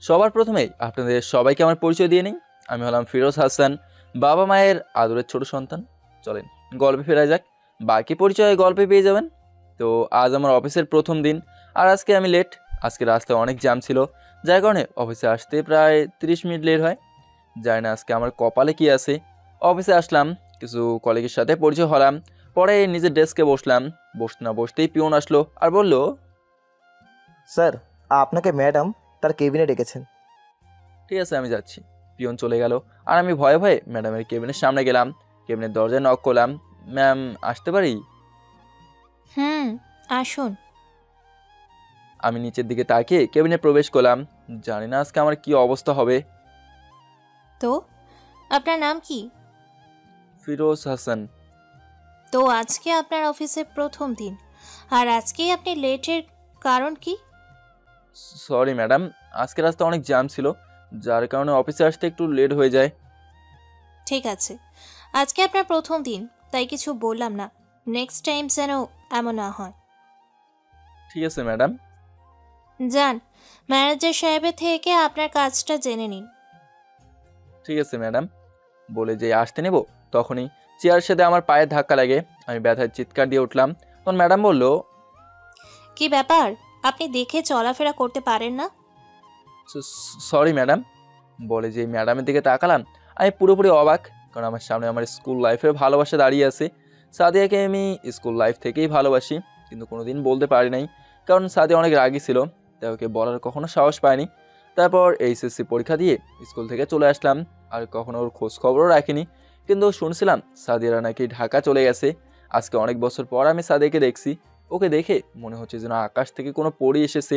সবার প্রথমেই আপনাদের সবাইকে আমার পরিচয় দিয়ে নিই। আমি হলাম ফিরোজ হাসান, বাবা মায়ের আদরের ছোট সন্তান। চলেন গল্পে ফেরা যাক, বাকি পরিচয় গল্পে পেয়ে যাবেন। তো আজ আমার অফিসের প্রথম দিন, আর আজকে আমি লেট। আজকে রাস্তায় অনেক জ্যাম ছিল, যার কারণে অফিসে আসতে প্রায় 30 মিনিট লেট হয়। জানি না আজকে আমার কপালে কি আছে। অফিসে আসলাম, কিছু কলিগের সাথে পরিচয় হলাম, পরে নিজের ডেস্কে বসলাম। বসতে না বসতেই পিয়ন আসলো আর বলল, স্যার, আপনাকে ম্যাডাম তার কেবিনে ডেকেছেন। ঠিক আছে আমি যাচ্ছি। পিয়ন চলে গেল, আর আমি ভয়ে ভয়ে ম্যাডামের কেবিনের সামনে গেলাম। কেবিনের দরজায় নক করলাম, ম্যাম আসতে পারি? হুম, আসুন। আমি নিচের দিকে তাকিয়ে কেবিনে প্রবেশ করলাম। জানি না আজকে আমার কি অবস্থা হবে। তো আপনার নাম কি? ফিরোজ হাসান। তো আজকে আপনার অফিসের প্রথম দিন, আর আজকেই আপনি লেটের কারণ কি? সরি ম্যাডাম, আজকে রাস্তা অনেক জ্যাম ছিল, যার কারণে অফিসে আসতে একটু লেট হয়ে যায়। ঠিক আছে, আজকে আপনার প্রথম দিন, তাই কিছু বললাম না। নেক্সট টাইম যেন এমন না হয়। ঠিক আছে ম্যাডাম। যান, ম্যানেজার সাহেবের থেকে আপনার কাজটা জেনে নিন। ঠিক আছে ম্যাডাম। বলে যে আসতে নেব, তখনই চেয়ারের সাথে আমার পায়ে ধাক্কা লাগে। আমি ব্যথায় চিৎকার দিয়ে উঠলাম। তখন ম্যাডাম বলল, কি ব্যাপার, আপনি দেখে চলাফেরা করতে পারেন না? Sorry madam. বলে যে ম্যাডামের দিকে তাকালাম। আমি পুরোপুরি অবাক, কারণ আমার সামনে আমার স্কুল লাইফের ভালোবাসা দাঁড়িয়ে আছে। সাদিয়াকে আমি স্কুল লাইফ থেকেই ভালোবাসি, কিন্তু কোনোদিন বলতে পারি নাই, কারণ সাদিয়া অনেক রাগী ছিল, তাই ওকে বলার কখনো সাহস পায়নি। তারপর এইচএসসি পরীক্ষা দিয়ে স্কুল থেকে চলে আসলাম, আর কখনো ওর খোঁজ খবরও রাখিনি। কিন্তু শুনছিলাম সাদিয়ারা নাকি ঢাকা চলে গেছে। আজকে অনেক বছর পর আমি সাদিয়াকে দেখছি। ওকে দেখে মনে হচ্ছে যেন আকাশ থেকে কোনো পরী এসেছে।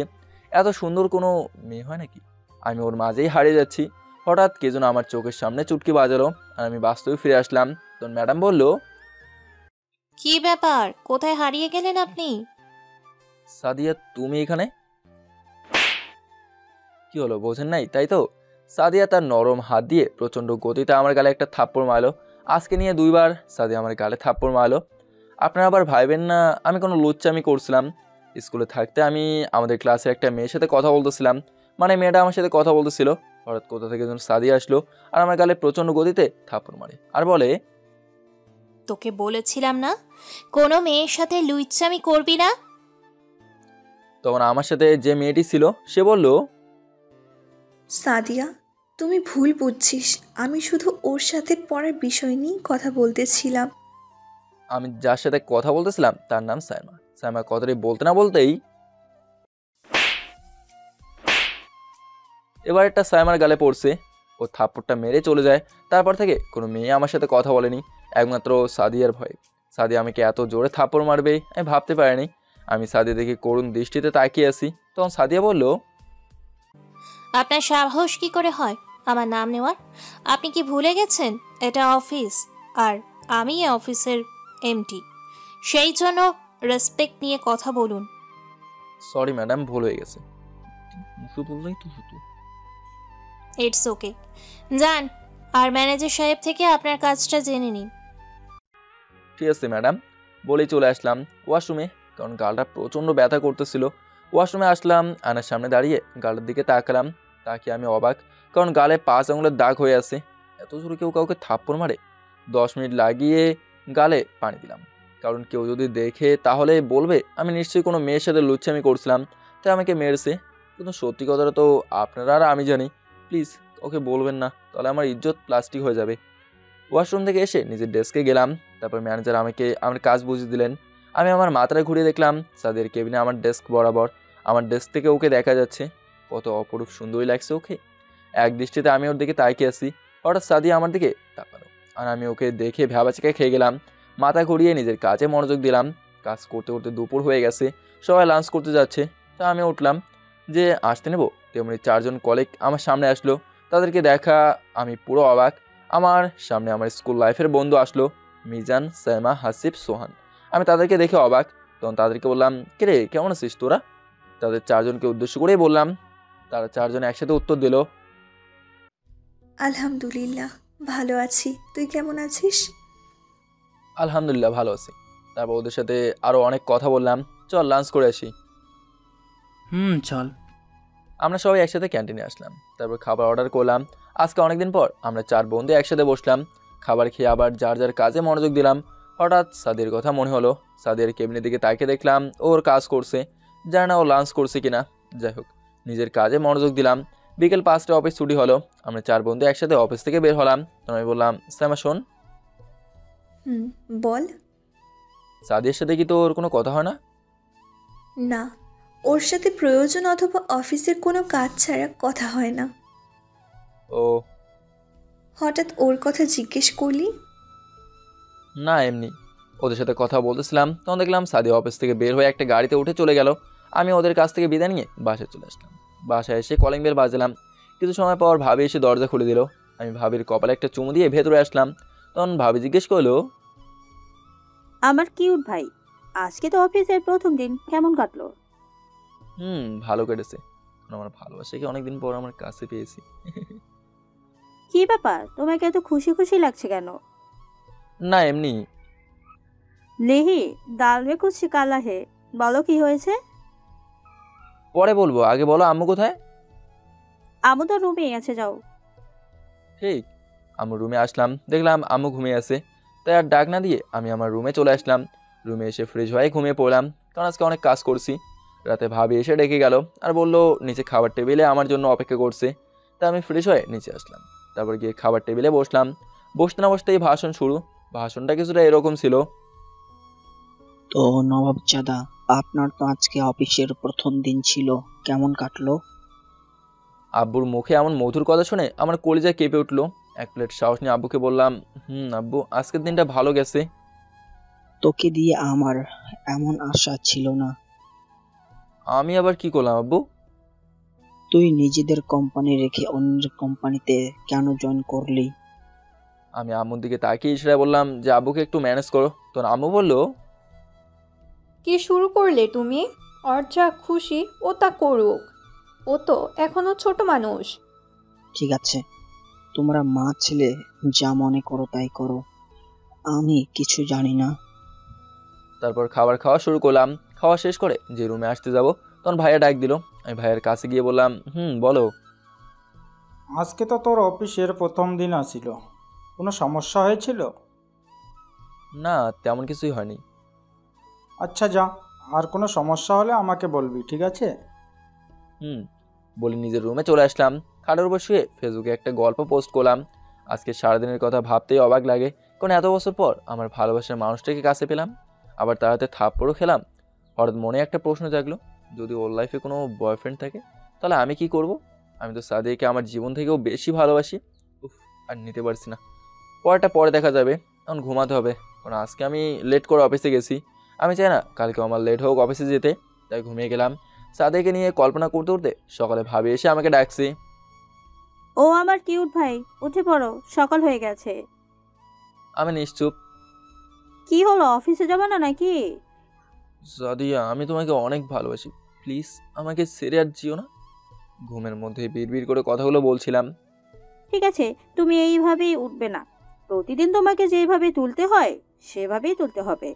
এত সুন্দর কোনো মেয়ে হয় নাকি? আমি ওর মাঝেই হারিয়ে যাচ্ছি। হঠাৎ কে যেন আমার চোখের সামনে চুটকি বাজালো, আর আমি বাস্তবে ফিরে আসলাম। তখন ম্যাডাম বলল, কি ব্যাপার, কোথায় হারিয়ে গেলেন আপনি? সাদিয়া তুমি এখানে? কি হলো, বোঝেন নাই তাই তো? সাদিয়া তার নরম হাত দিয়ে প্রচণ্ড গতিতে আমার গালে একটা থাপ্পড় মারলো। আজকে নিয়ে 2বার সাদিয়া আমার গালে থাপ্পড় মারলো। আপনারা আবার ভাইবেন না আমি কোনো লুচ্চামি করছিলাম। স্কুলে থাকতে আমি আমাদের ক্লাসে একটা মেয়ের সাথে কথা বলতেছিলাম, মানে মেয়েটা আমার সাথে কথা বলতেছিল। হঠাৎ কোথা থেকে যেন সাদিয়া আসলো, আর আমার গালে প্রচণ্ড গতিতে থাপ্পড় মারে, আর বলে, তোকে বলেছিলাম না কোনো মেয়ের সাথে লুইচ্চামি করবি না? তখন আমার সাথে যে মেয়েটি ছিল সে বলল, সাদিয়া, তুমি ভুল বুঝছিস। আমি শুধু ওর সাথে পড়ার বিষয় নিয়ে কথা বলতেছিলাম। আমি যার সাথে কথা বলতেছিলাম তার নাম সাইমা। সাইমা কথাটি বলতে না বলতেই এবার একটা সাইমার গালে পড়ছে। ও থাপ্পড়টা মেরে চলে যায়। তারপর থেকে কোনো মেয়ে আমার সাথে কথা বলেনি, একমাত্র সাদিয়ার ভয়ে। সাদিয়া আমাকে এত জোরে থাপ্পড় মারবে আমি ভাবতে পারিনি। আমি সাদিয়া দেখে করুণ দৃষ্টিতে তাকিয়ে আছি। তখন সাদিয়া বলল, আপনার সাহস কি করে হয় আমার নাম নেওয়ার? আপনি কি ভুলে গেছেন এটা অফিস, আর আমি এই অফিসের এমডি, সেই জন্য রেসপেক্ট নিয়ে কথা বলুন। সরি ম্যাডাম, ভুল হয়ে গেছে। বললেই তো হতো। ইটস ওকে, যান, আর ম্যানেজার সাহেব থেকে আপনার কাজটা জেনে নিন। ঠিক আছে ম্যাডাম। বলেই চলে আসলাম ওয়াশরুমে, কারণ গালটা প্রচণ্ড ব্যথা করতেছিল। ওয়াশরুমে আসলাম, আয়নার সামনে দাঁড়িয়ে গালের দিকে তাকালাম। তাকিয়ে আমি অবাক, কারণ গালে 5 আঙুলের দাগ হয়ে আছে। এত জোরে কেউ কাউকে থাপ্পড় মারে? 10 মিনিট লাগিয়ে গালে পানি দিলাম, কারণ কেউ যদি দেখে তাহলে বলবে আমি নিশ্চয়ই কোনো মেয়ের সাথে লুচ্চামি করছিলাম, তাই আমাকে মেরেছে। কিন্তু সত্যি কথাটা তো আপনারা আর আমি জানি। প্লিজ ওকে বলবেন না, তাহলে আমার ইজ্জত প্লাস্টিক হয়ে যাবে। ওয়াশরুম থেকে এসে নিজের ডেস্কে গেলাম। তারপর ম্যানেজার আমাকে আমার কাজ বুঝিয়ে দিলেন। আমি আমার মাথাটা ঘুরিয়ে দেখলাম সাদের কেবিনে আমার ডেস্ক বরাবর। আমার ডেস্ক থেকে ওকে দেখা যাচ্ছে। কত অপরূপ সুন্দরী লাগছে ওকে। এক দৃষ্টিতে আমি ওর দিকে তাকিয়ে আছি। হঠাৎ সাদিয়া আমার দিকে তাকালো, আর আমি ওকে দেখে ভ্যাবাচিকা খেয়ে গেলাম। মাথা ঘুরিয়ে নিজের কাজে মনোযোগ দিলাম। কাজ করতে করতে দুপুর হয়ে গেছে, সবাই লাঞ্চ করতে যাচ্ছে। তা আমি উঠলাম যে আসতে নেব, তেমনি 4জন কলিগ আমার সামনে আসলো। তাদেরকে দেখা আমি পুরো অবাক। আমার সামনে আমার স্কুল লাইফের বন্ধু আসলো, মিজান, সাইমা, হাসিব, সোহান। আমি তাদেরকে দেখে অবাক। তখন তাদেরকে বললাম, কিরে কেমন আছিস তোরা? তাদের 4জনকে উদ্দেশ্য করেই বললাম। তারা 4জন একসাথে উত্তর দিল, আলহামদুলিল্লাহ, ভালো আছি। তুই কেমন আছিস? আলহামদুলিল্লাহ ভালো আছি। তারপর ওদের সাথে আরও অনেক কথা বললাম। চল লাঞ্চ করে আসি। চল। আমরা সবাই একসাথে ক্যান্টিনে আসলাম, তারপর খাবার অর্ডার করলাম। আজকে অনেকদিন পর আমরা 4 বন্ধু একসাথে বসলাম। খাবার খেয়ে আবার যার যার কাজে মনোযোগ দিলাম। হঠাৎ সাদিয়ার কথা মনে হলো। সাদিয়ার কেবিনের দিকে তাকিয়ে দেখলাম ওর কাজ করছে, জানি না ও লাঞ্চ করছে কিনা। যাই হোক, নিজের কাজে মনোযোগ দিলাম। বিকেল 5টায় অফিস ছুটি হলো। আমরা 4 বন্ধু একসাথে অফিস থেকে বের হলাম। তখন আমি বললাম, সাইমা শোন, বল। সাদিয়ার সাথে কি তোর কোনো কথা হয় না? না, ওর সাথে প্রয়োজন অথবা অফিসের কোনো কাজ ছাড়া কথা হয় না। ও হঠাৎ ওর কথা জিজ্ঞেস করলি? না, এমনি ওদের সাথে কথা বলতেছিলাম, তখন দেখলাম সাদিয়া অফিস থেকে বের হয়ে একটা গাড়িতে উঠে চলে গেল। আমি ওদের কাছ থেকে বিদায় নিয়ে বাসায় চলে আসলাম। বাসায় এসে কলিং বেল বাজালাম। কিছু সময় পর ভাবি এসে দরজা খুলে দিল। আমি ভাবির কপালে একটা চুমু দিয়ে ভেতরে আসলাম। তখন ভাবি জিজ্ঞেস করলো, আমার কিউট ভাই, আজকে তো অফিসের প্রথম দিন, কেমন কাটলো? ভালো কেটেছে। আমার ভালোবাসাকে অনেকদিন পর আমার কাছে পেয়েছি। কি ব্যাপার, তোমাকে এত খুশি খুশি লাগছে কেন? না, এমনি। নেহি দাল মে কুছ কালা হে, বলো কি হয়েছে? পরে বলবো, আগে বলো আম্মু কোথায়? আমু তো রুমেই আছে, যাও। ঠিক। আম্মু রুমে আসলাম, দেখলাম আম্মু ঘুমিয়ে আছে। তাই আর ডাক না দিয়ে আমি আমার রুমে চলে আসলাম। রুমে এসে ফ্রেশ হয়ে ঘুমিয়ে পড়লাম, কারণ আজকে অনেক কাজ করছি। রাতে ভাবি এসে ডেকে গেল আর বললো নিচে খাবার টেবিলে আমার জন্য অপেক্ষা করছে। তাই আমি ফ্রেশ হয়ে নিচে আসলাম। তারপর গিয়ে খাবার টেবিলে বসলাম। বসতে না বসতেই ভাষণ শুরু। ভাষণটা কিছুটা এরকম ছিল, তো নবাবজাদা, আপনার তো আজকে অফিসের প্রথম দিন ছিল, কেমন কাটলো? আব্বুর মুখে এমন মধুর কথা শুনে আমার কলিজা কেঁপে উঠলো। এক প্লেট সাহস নিয়ে আব্বুকে বললাম, আব্বু, আজকের দিনটা ভালো গেছে। তোকে দিয়ে আমার এমন আশা ছিল না। আমি আবার কি করলাম আব্বু? তুই নিজেদের কোম্পানি রেখে অন্যের কোম্পানিতে কেন জয়েন করলি? আমি আম্মুর দিকে তাকিয়ে ইশারায় বললাম যে আব্বুকে একটু ম্যানেজ করো। তখন আম্মু বলল, কি শুরু করলে তুমি? ওর যা খুশি ও তা করুক, ও তো এখনো ছোট মানুষ। ঠিক আছে, তোমরা মা ছেলে যা মনে করো তাই করো, আমি কিছু জানি না। তারপর খাবার খাওয়া শুরু করলাম। খাওয়া শেষ করে যে রুমে আসতে যাব, তখন ভাইয়া ডাক দিল। আমি ভাইয়ের কাছে গিয়ে বললাম, বলো। আজকে তো তোর অফিসের প্রথম দিন আসিল, কোনো সমস্যা হয়েছিল? না, তেমন কিছুই হয়নি। আচ্ছা যা, আর কোনো সমস্যা হলে আমাকে বলবি, ঠিক আছে? বলে নিজের রুমে চলে আসলাম। খাটের উপর শুয়ে ফেসবুকে একটা গল্প পোস্ট করলাম। আজকে সারাদিনের কথা ভাবতেই অবাক লাগে, কারণ এত বছর পর আমার ভালোবাসার মানুষটাকে কাছে পেলাম, আবার তার হাতে থাপ্পড়ও খেলাম। হঠাৎ মনে একটা প্রশ্ন জাগলো, যদি ওর লাইফে কোনো বয়ফ্রেন্ড থাকে তাহলে আমি কি করব? আমি তো সাদিয়াকে আমার জীবন থেকেও বেশি ভালোবাসি। আর নিতে পারছি না। পরে দেখা যাবে, এখন ঘুমাতে হবে, কারণ আজকে আমি লেট করে অফিসে গেছি। আমি চাই না কালকে আমার লেট হোক অফিসে যেতে, তাই ঘুমিয়ে গেলাম। সাদিয়াকে নিয়ে কল্পনা করতে করতে সকালে ভাবি এসে আমাকে ডাকছি। ও আমার কিউট ভাই, উঠে পড়ো, সকাল হয়ে গেছে। আমি নিশ্চুপ। কি হলো, অফিসে যাবে না নাকি? সাদিয়া, আমি তোমাকে অনেক ভালোবাসি, প্লিজ আমাকে ছেড়ে আর যেও না। ঘুমের মধ্যে বিড়বিড় করে কথাগুলো বলছিলাম। ঠিক আছে, তুমি এইভাবেই উঠবে না, প্রতিদিন তোমাকে যেভাবে তুলতে হয় সেভাবেই তুলতে হবে।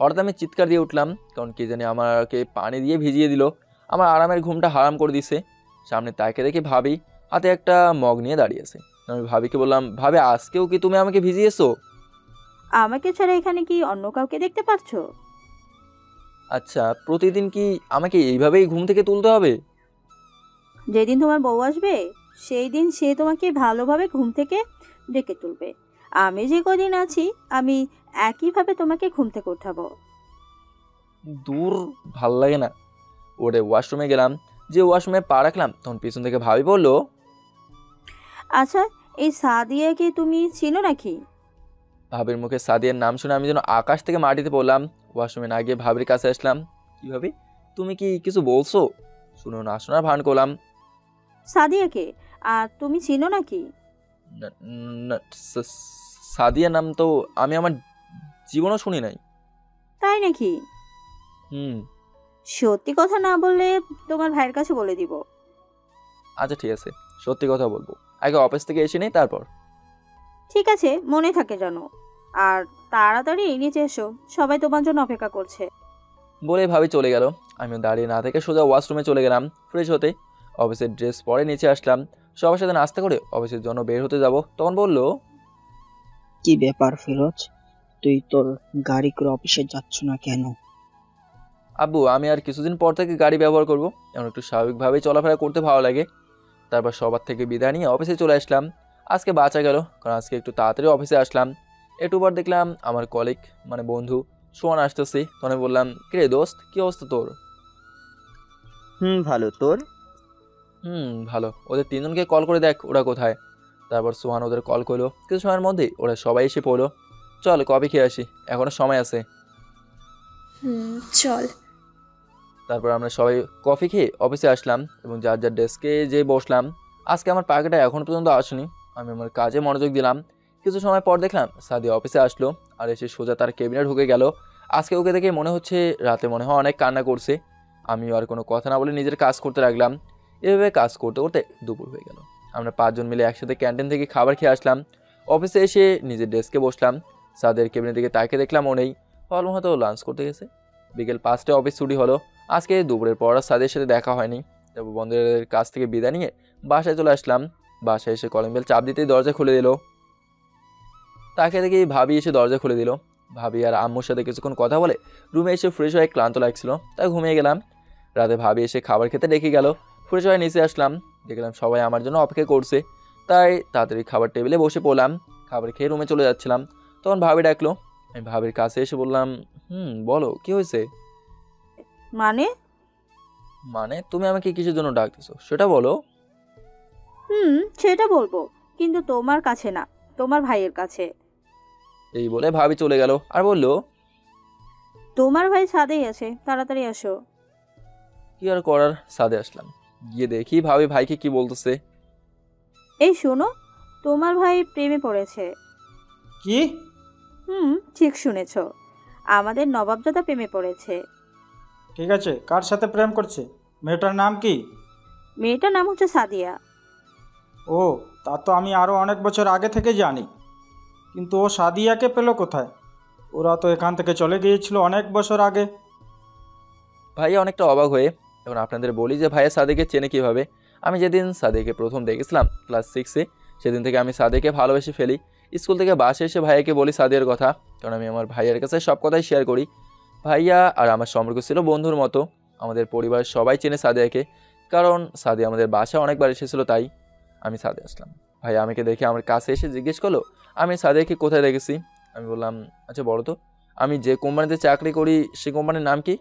হঠাৎ আমি চিৎকার দিয়ে উঠলাম, কারণ কে জানি আমাকে পানি দিয়ে ভিজিয়ে দিল। আমার আরামের ঘুমটা হারাম করে দিছে। সামনে তাকে দেখে ভাবি হাতে একটা মগ নিয়ে দাঁড়িয়েছে। আমি ভাবিকে বললাম, ভাবে আজকেও কি তুমি আমাকে ভিজিয়েছো? আমাকে ছাড়া এখানে কি অন্য কাউকে দেখতে পাচ্ছ? আচ্ছা, প্রতিদিন কি আমাকে এইভাবেই ঘুম থেকে তুলতে হবে? যেদিন তোমার বউ আসবে সেই দিন সে তোমাকে ভালোভাবে ঘুম থেকে ডেকে তুলবে। আমি যে কদিন আছি আমি একইভাবে তোমাকে ঘুম থেকে উঠাবো। দূর, ভাল লাগে না। ওরে ওয়াশরুমে গেলাম, যে ওয়াশরুমে পা রাখলাম তখন পিছন থেকে ভাবি বলল, আচ্ছা, এই সাদিয়াকে তুমি চিনো নাকি? ভাবির মুখে সাদিয়ার নাম শুনে আমি যেন আকাশ থেকে মাটিতে পড়লাম। ওয়াশরুমে না গিয়ে ভাবির কাছে আসলাম। কি ভাবি, তুমি কি কিছু বলছো? শুনো না শোনার ভান করলাম। সাদিয়াকে আর তুমি চিনো নাকি? সাদিয়া নাম তো আমি আমার জীবনও শুনি নাই। তাই নাকি? সত্যি কথা না বললে তোমার ভাইয়ের কাছে বলে দিব। আচ্ছা ঠিক আছে, সত্যি কথা বলবো। আগে অফিস থেকে এসে নেই, তারপর। ঠিক আছে, মনে থাকে জানো। আর তাড়াতাড়ি নিচে এসো, সবাই তোমার জন্য অপেক্ষা করছে। বলে ভাবি চলে গেল। আমিও দাঁড়িয়ে না থেকে সোজা ওয়াশরুমে চলে গেলাম ফ্রেশ হতে। অফিসের ড্রেস পরে নিচে আসলাম, সবার সাথে নাস্তা করে অফিসের জন্য বের হতে যাব। তখন বলল, কি ব্যাপার ফিরোজ, তুই তোর গাড়ি করে অফিসে যাচ্ছ না কেন? আব্বু আমি আর কিছুদিন পর থেকে গাড়ি ব্যবহার করব, এমন একটু স্বাভাবিকভাবেই চলাফেরা করতে ভালো লাগে। তারপর সবার থেকে বিদায় নিয়ে অফিসে চলে আসলাম। আজকে বাঁচা গেল, কারণ আজকে একটু তাড়াতাড়ি অফিসে আসলাম। একটু পর দেখলাম আমার কলিগ মানে বন্ধু সোহান আসতেছি। তখন আমি বললাম, কিরে দোস্ত, কী অবস্থা তোর? ভালো, তোর? ভালো। ওদের তিনজনকে কল করে দেখ ওরা কোথায়। তারপর সোহান ওদের কল করলো, কিছু সময়ের মধ্যেই ওরা সবাই এসে পড়লো। চল কফি খেয়ে আসি, এখনও সময় আছে। চল। তারপর আমরা সবাই কফি খেয়ে অফিসে আসলাম এবং যার যার ডেস্কে যেয়ে বসলাম। আজকে আমার পাখিটা এখনও পর্যন্ত আসেনি, আমি আমার কাজে মনোযোগ দিলাম। কিছু সময় পর দেখলাম সাদিয়া অফিসে আসলো আর এসে সোজা তার কেবিনে ঢুকে গেল। আজকে ওকে দেখে মনে হচ্ছে রাতে মনে হয় অনেক কান্না করছে। আমিও আর কোনো কথা না বলে নিজের কাজ করতে লাগলাম। এভাবে কাজ করতে করতে দুপুর হয়ে গেল। আমরা 5 জন মিলে একসাথে ক্যান্টিন থেকে খাবার খেয়ে আসলাম। অফিসে এসে নিজের ডেস্কে বসলাম। সাদিয়ার কেবিনের দিকে তাকিয়ে দেখলাম ও নেই, ভালো হয়তো লাঞ্চ করতে গেছে। বিকেল 5টায় অফিস ছুটি হলো। আজকে দুপুরের পর আর সাদিয়ার সাথে দেখা হয়নি। তারপর বন্ধুদের কাছ থেকে বিদায় নিয়ে বাসায় চলে আসলাম। বাসায় এসে কলিং বেল চাপ দিতেই দরজা খুলে দিল। তাকে দেখি ভাবি এসে দরজা খুলে দিল। ভাবি আর আম্মুর সাথে কিছুক্ষণ কথা বলে রুমে এসে ফ্রেশ হয়ে ক্লান্ত লাগছিল, তাই ঘুমিয়ে গেলাম। রাতে ভাবি এসে খাবার খেতে ডেকে গেল। ফ্রেশ হয়ে নিচে আসলাম, দেখলাম সবাই আমার জন্য অপেক্ষা করছে, তাই তাড়াতাড়ি খাবার টেবিলে বসে পড়লাম। খাবার খেয়ে রুমে চলে যাচ্ছিলাম, তখন ভাবি ডাকলো। আমি ভাবির কাছে এসে বললাম, বলো কি হয়েছে? মানে তুমি আমাকে কিসের জন্য ডাকতেছো সেটা বলো। সেটা বলবো, কিন্তু তোমার কাছে না, তোমার ভাইয়ের কাছে। এই বলে ভাবি চলে গেল আর বলল, তোমার ভাই ছাদেই আছে, তাড়াতাড়ি আসো। কি আর করার, ছাদে আসলাম। গিয়ে দেখি ভাবি ভাইকে কি বলতেছে। এই শোনো, তোমার ভাই প্রেমে পড়েছে। কি? ঠিক শুনেছ, আমাদের নবাবজাদা প্রেমে পড়েছে। ঠিক আছে, কার সাথে প্রেম করছে? মেয়েটার নাম কি? মেয়েটার নাম হচ্ছে সাদিয়া। ও, তা তো আমি আরও অনেক বছর আগে থেকে জানি, কিন্তু ও সাদিয়াকে পেল কোথায়? ওরা তো এখান থেকে চলে গিয়েছিল অনেক বছর আগে। ভাইয়া অনেকটা অবাক হয়ে, এখন আপনাদের বলি যে ভাইয়া সাদিকে চেনে কীভাবে। আমি যেদিন সাদিকে প্রথম দেখেছিলাম ক্লাস 6-এ, সেদিন থেকে আমি সাদিকে ভালোবেসে ফেলি। স্কুল থেকে বাসে এসে ভাইয়াকে বলি সাদিয়ার কথা, কারণ আমি আমার ভাইয়ার কাছে সব কথাই শেয়ার করি। ভাইয়া আর আমার সম্পর্ক ছিল বন্ধুর মতো। আমাদের পরিবারের সবাই চেনে সাদিয়াকে, কারণ সাদিয়া আমাদের বাসায় অনেকবার এসেছিলো, তাই আমি ছাদে আসলাম। ভাইয়া আমাকে দেখে আমার কাছে এসে জিজ্ঞেস করলো আমি সাদিয়াকে কোথায় দেখেছি। আমি বললাম, আচ্ছা বলো তো, আমি যে কোম্পানিতে চাকরি করি সেই কোম্পানির নাম কি?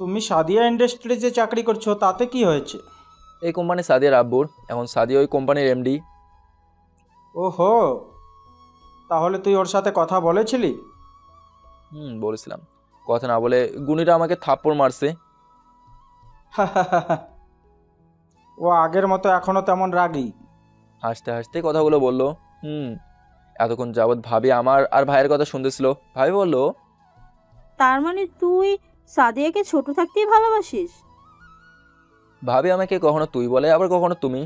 তুমি সাদিয়া ইন্ডাস্ট্রিজে চাকরি করছো, তাতে কি হয়েছে? এই কোম্পানি সাদিয়ার আব্বুর, এখন সাদিয়া ওই কোম্পানির এমডি। ওহো, তাহলে তুই ওর সাথে কথা বলেছিলি? বলেছিলাম। কথা না বলে গুণীরা আমাকে থাপ্পড় মারছে। ও আগের মতো এখনো তেমন রাগী? হাসতে হাসতে কথাগুলো বললো। এতক্ষণ যাবৎ ভাবি আমার আর ভাইয়ের কথা শুনতেছিল। ভাবি বলল, তার মানে তুই সাদিয়াকে ছোট থাকতেই ভালোবাসিস? ভাবি আমাকে কখনো তুই বলে, আবার কখনো তুমি।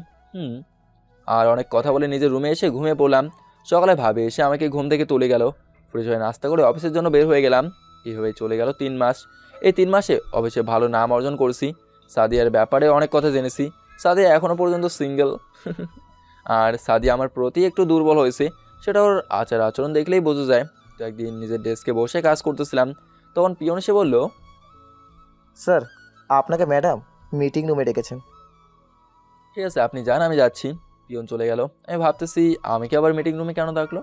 আর অনেক কথা বলে নিজের রুমে এসে ঘুমিয়ে পড়লাম। সকালে ভাবি এসে আমাকে ঘুম থেকে তুলে গেল। ফ্রেশ হয়ে নাস্তা করে অফিসের জন্য বের হয়ে গেলাম। এইভাবে চলে গেল 3 মাস। এই 3 মাসে অফিসে ভালো নাম অর্জন করেছি। সাদিয়ার ব্যাপারে অনেক কথা জেনেছি। সাদিয়া এখনও পর্যন্ত সিঙ্গেল। আর সাদিয়া আমার প্রতি একটু দুর্বল হয়েছে, সেটা ওর আচার আচরণ দেখলেই বোঝা যায়। তো একদিন নিজের ডেস্কে বসে কাজ করতেছিলাম, তখন পিয়ন এসে বলল, স্যার, আপনাকে ম্যাডাম মিটিং রুমে ডেকেছেন। ঠিক আছে আপনি যান, আমি যাচ্ছি। পিয়ন চলে গেল। আমি ভাবতেছি আমি কি আবার মিটিং রুমে কেন ডাকলো।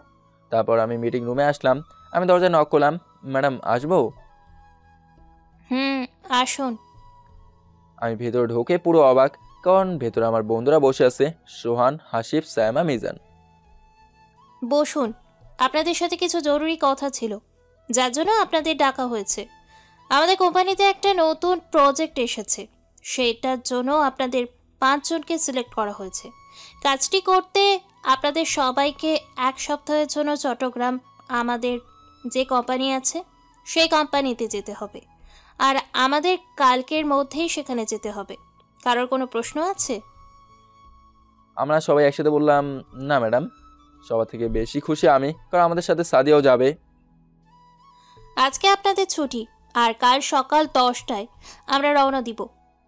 তারপর আমি মিটিং রুমে আসলাম। আমি দরজায় নক করলাম, ম্যাডাম আসবো? আসুন। আমি ভেতরে ঢুকে পুরো অবাক, কারণ ভেতরে আমার বন্ধুরা বসে আছে, সোহান, হাসিব, সায়মা, মিজান। বসুন, আপনাদের সাথে কিছু জরুরি কথা ছিল, যার জন্য আপনাদের ডাকা হয়েছে। আমাদের কোম্পানিতে একটা নতুন প্রজেক্ট এসেছে, সেটার জন্য আপনাদের 5 জনকে সিলেক্ট করা হয়েছে। কাজটি করতে আপনাদের সবাইকে 1 সপ্তাহের জন্য চট্টগ্রাম আমাদের যে কোম্পানি আছে সেই কোম্পানিতে যেতে হবে, আর আমাদের কালকের মধ্যেই সেখানে যেতে হবে। কারোর কোনো প্রশ্ন আছে? আমরা সবাই একসাথে বললাম, না ম্যাডাম। সবার থেকে বেশি খুশি আমি, কারণ আমাদের সাথে সাদিয়াও যাবে। আজকে আপনাদের ছুটি, আর কাল সকাল 10টায় আমরা রওনা দিব।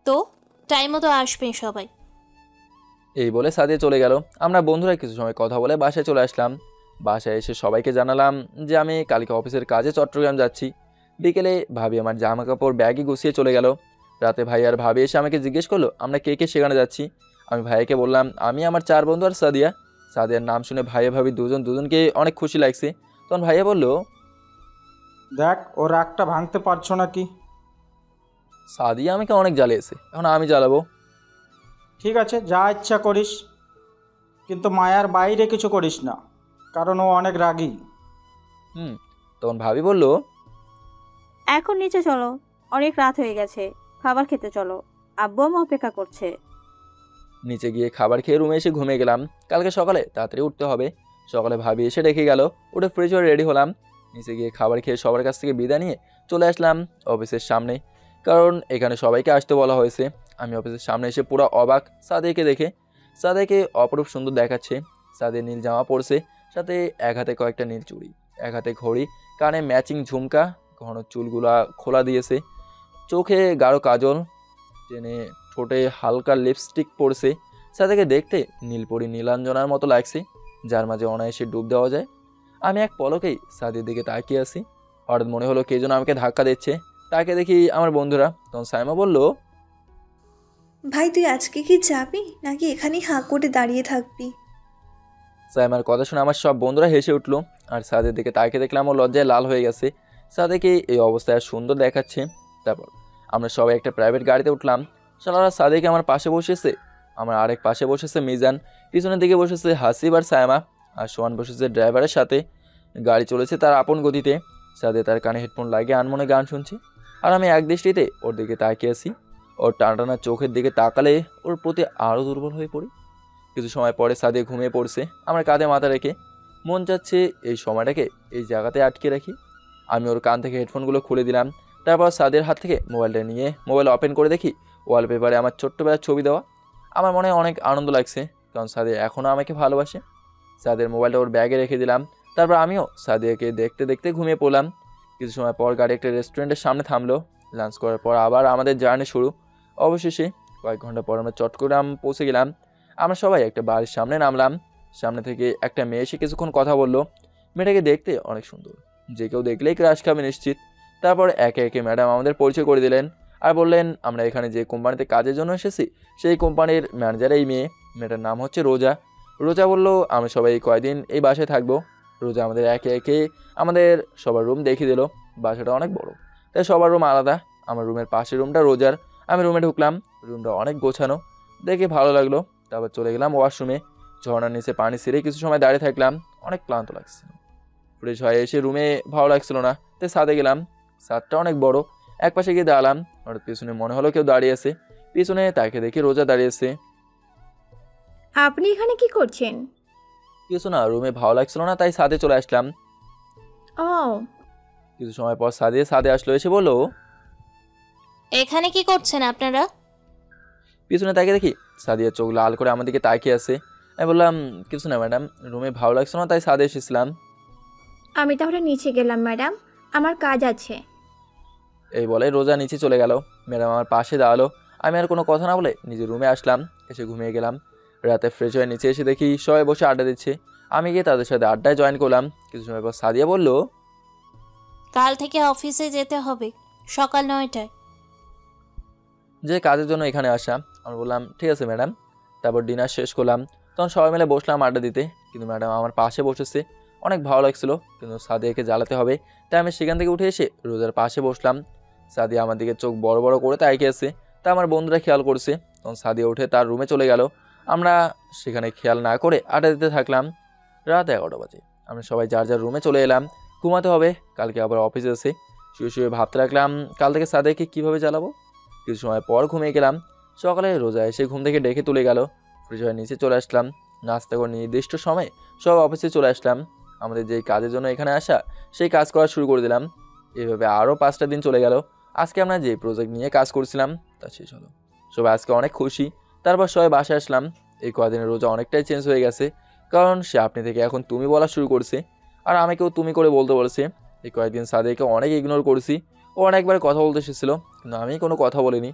তো টাইম মতো আসবেন সবাই। এই বলে সাদিয়া চলে গেল। আমরা বন্ধুরা কিছু সময় কথা বলে বাসায় চলে আসলাম। বাসায় এসে সবাইকে জানালাম যে আমি কালকে অফিসের কাজে চট্টগ্রাম যাচ্ছি। বিকেলে ভাবি আমার জামা কাপড় ব্যাগে গুছিয়ে চলে গেল। রাতে ভাই আর ভাবি এসে আমাকে জিজ্ঞেস করলো আমরা কে কে সেখানে যাচ্ছি। আমি ভাইয়াকে বললাম আমি, আমার 4 বন্ধু আর সাদিয়া। সাদিয়ার নাম শুনে ভাইয়া ভাবি দুজনকে অনেক খুশি লাগছে। তখন ভাইয়া বলল, দেখ ও রাগটা ভাঙতে পারছো নাকি? সাদিয়া আমাকে অনেক জ্বালিয়েছে, এখন আমি জ্বালাবো। ঠিক আছে, যা ইচ্ছা করিস, কিন্তু মায়ার বাইরে কিছু করিস না, কারণ ও অনেক রাগী। তখন ভাবি বলল, এখন নিচে চলো, অনেক রাত হয়ে গেছে, খাবার খেতে চলো, আব্বু আম্মু অপেক্ষা করছে। নিচে গিয়ে খাবার খেয়ে রুমে এসে ঘুমিয়ে গেলাম। কালকে সকালে তাড়াতাড়ি উঠতে হবে। সকালে ভাবি এসে রেখে গেল, উঠে ফ্রেশ হয়ে রেডি হলাম। নিচে গিয়ে খাবার খেয়ে সবার কাছ থেকে বিদায় নিয়ে চলে আসলাম অফিসের সামনে, কারণ এখানে সবাইকে আসতে বলা হয়েছে। আমি অফিসের সামনে এসে পুরো অবাক সাদিয়াকে দেখে। সাদিয়াকে অপরূপ সুন্দর দেখাচ্ছে। সাদিয়া নীল জামা পরছে, সাথে এক হাতে কয়েকটা নীল চুড়ি, এক হাতে ঘড়ি, কানে ম্যাচিং ঝুমকা, ঘন চুলগুলা খোলা দিয়েছে, চোখে গাঢ় কাজল টেনে, ঠোঁটে হালকা লিপস্টিক পরছে। সাদিয়াকে দেখতে নীলপরি নীলাঞ্জনার মতো লাগছে, যার মাঝে অনায়াসে ডুব দেওয়া যায়। আমি এক পলকেই সাদিয়ার দিকে তাকিয়ে আছি। হঠাৎ মনে হলো কে যেন আমাকে ধাক্কা দিচ্ছে। তাকে দেখি আমার বন্ধুরা। তখন সাইমা বলল, ভাই তুই আজকে কি যাবি নাকি এখানেই হাঁ করে দাঁড়িয়ে থাকবি? সাইমার কথা শুনে আমার সব বন্ধুরা হেসে উঠলো। আর সাদের দিকে তাকিয়ে দেখলাম ও লজ্জায় লাল হয়ে গেছে। সাদেকে এই অবস্থায় আর সুন্দর দেখাচ্ছে। তারপর আমরা সবাই একটা প্রাইভেট গাড়িতে উঠলাম। সালারা সাদেকে আমার পাশে বসেছে, আমার আরেক পাশে বসেছে মিজান, পিছনের দিকে বসেছে হাসিব আর সায়মা, আর সোহান বসেছে ড্রাইভারের সাথে। গাড়ি চলেছে তার আপন গতিতে। সাদে তার কানে হেডফোন লাগিয়ে আনমনে গান শুনছে, আর আমি এক দৃষ্টিতে ওর দিকে তাকিয়ে আছি। ওর টানা চোখের দিকে তাকালে ওর প্রতি আরও দুর্বল হয়ে পড়ি। কিছু সময় পরে সাদিয়া ঘুমিয়ে পড়ছে আমার কাঁধে মাথা রেখে। মন চাচ্ছে এই সময়টাকে এই জায়গাতে আটকে রাখি। আমি ওর কান থেকে হেডফোনগুলো খুলে দিলাম। তারপর সাদিয়ার হাত থেকে মোবাইলটা নিয়ে মোবাইল ওপেন করে দেখি ওয়ালপেপারে আমার ছোট্টবেলার ছবি দেওয়া। আমার মনে অনেক আনন্দ লাগছে, কারণ সাদিয়া এখনও আমাকে ভালোবাসে। সাদিয়ার মোবাইলটা ওর ব্যাগে রেখে দিলাম। তারপর আমিও সাদিয়াকে দেখতে দেখতে ঘুমিয়ে পড়লাম। কিছু সময় পর গাড়ি একটা রেস্টুরেন্টের সামনে থামলো। লাঞ্চ করার পর আবার আমাদের জার্নি শুরু। অবশেষে কয়েক ঘন্টা পর আমরা চট্টগ্রাম পৌঁছে গেলাম। আমরা সবাই একটা বাড়ির সামনে নামলাম। সামনে থেকে একটা মেয়ে এসে কিছুক্ষণ কথা বললো। মেয়েটাকে দেখতে অনেক সুন্দর, যে কেউ দেখলেই ক্রাশ খাবে নিশ্চিত। তারপর একে একে ম্যাডাম আমাদের পরিচয় করে দিলেন আর বললেন আমরা এখানে যে কোম্পানিতে কাজের জন্য এসেছি সেই কোম্পানির ম্যানেজার এই মেয়ে। মেয়েটার নাম হচ্ছে রোজা। রোজা বলল আমরা সবাই কয়দিন এই বাসায় থাকবো। রোজা আমাদের একে একে আমাদের সবার রুম দেখিয়ে দিল। বাসাটা অনেক বড়, তাই সবার রুম আলাদা। আমার রুমের পাশের রুমটা রোজার। আমি রুমে ঢুকলাম, রুমটা অনেক গোছানো, দেখে ভালো লাগলো। তারপর চলে গেলাম ওয়াশরুমে। ঝর্ণার নিচে পানি ছেড়ে কিছু সময় দাঁড়িয়ে থাকলাম, অনেক ক্লান্ত লাগছিল। ফ্রেশ হয়ে এসে রুমে ভালো লাগছিল না, তাই ছাদে গেলাম। ছাদটা অনেক বড়। এক পাশে গিয়ে দাঁড়ালাম, হঠাৎ পিছনে মনে হলো কেউ দাঁড়িয়ে আছে। পিছনে তাকে দেখি রোজা দাঁড়িয়েছে। আপনি এখানে কি করছেন? কিছু না, রুমে ভালো লাগছিল না তাই ছাদে চলে আসলাম। ও, কিছু সময় পর ছাদে আসলো, এসে বললো, এখানে কি করছেন আপনারা? পিছনে তাকে দেখি সাদিয়ার চোখ লাল করে আমার দিকে তাকিয়ে আছে। আমি বললাম কিছু না ম্যাডাম, রুমে ভালো লাগছিল না তাই ছাদে এসেছিলাম। আমি তাহলে নিচে গেলাম ম্যাডাম, আমার কাজ আছে। এই বলে রোজা নিচে চলে গেল। ম্যাডাম আমার পাশে দাঁড়ালো। আমি আর কোনো কথা না বলে নিজের রুমে আসলাম, এসে ঘুমিয়ে গেলাম। রাতে ফ্রেশ হয়ে নিচে এসে দেখি সবাই বসে আড্ডা দিচ্ছে। আমি গিয়ে তাদের সাথে আড্ডায় জয়েন করলাম। কিছু সময় পর সাদিয়া বলল, কাল থেকে অফিসে যেতে হবে সকাল 9টায়। যে কাজের জন্য এখানে আসা। আমি বললাম ঠিক আছে ম্যাডাম। তারপর ডিনার শেষ করলাম, তখন সবাই মিলে বসলাম আড্ডা দিতে। কিন্তু ম্যাডাম আমার পাশে বসেছে, অনেক ভালো লাগছিল, কিন্তু সাদিয়াকে জ্বালাতে হবে তাই আমি সেখান থেকে উঠে এসে রোজার পাশে বসলাম। সাদিয়া আমার দিকে চোখ বড় বড় করে তাকিয়ে আছে, তা আমার বন্ধুরা খেয়াল করছে। তখন সাদিয়া উঠে তার রুমে চলে গেল। আমরা সেখানে খেয়াল না করে আড্ডা দিতে থাকলাম। রাত 11টা বাজে। আমরা সবাই যার যার রুমে চলে এলাম, ঘুমাতে হবে, কালকে আবার অফিসে আছে। শুয়ে শুয়ে ভাবতে লাগলাম কাল থেকে সাদিয়াকে কীভাবে জ্বালাবো। কিছু সময় পর ঘুমিয়ে গেলাম। সকালে রোজা এসে ঘুম থেকে ডেকে তুলে গেল। ফ্রেশ হয়ে নিচে চলে আসলাম। নাস্তা করে নির্দিষ্ট সময় সব অফিসে চলে আসলাম। আমাদের যেই কাজের জন্য এখানে আসা সেই কাজ করা শুরু করে দিলাম। এইভাবে আরও 5টা দিন চলে গেল। আজকে আমরা যে প্রজেক্ট নিয়ে কাজ করছিলাম তা শেষ হলো। সবাই আজকে অনেক খুশি। তারপর সবাই বাসায় আসলাম। এই কদিনের রোজা অনেকটাই চেঞ্জ হয়ে গেছে, কারণ সে আপনি থেকে এখন তুমি বলা শুরু করছে, আর আমাকেও তুমি করে বলতে বলছে। এই কয়েকদিন সাদিয়াকে অনেক ইগনোর করেছি, ও অনেকবার কথা বলতে এসেছিল, কিন্তু আমি কোনো কথা বলিনি।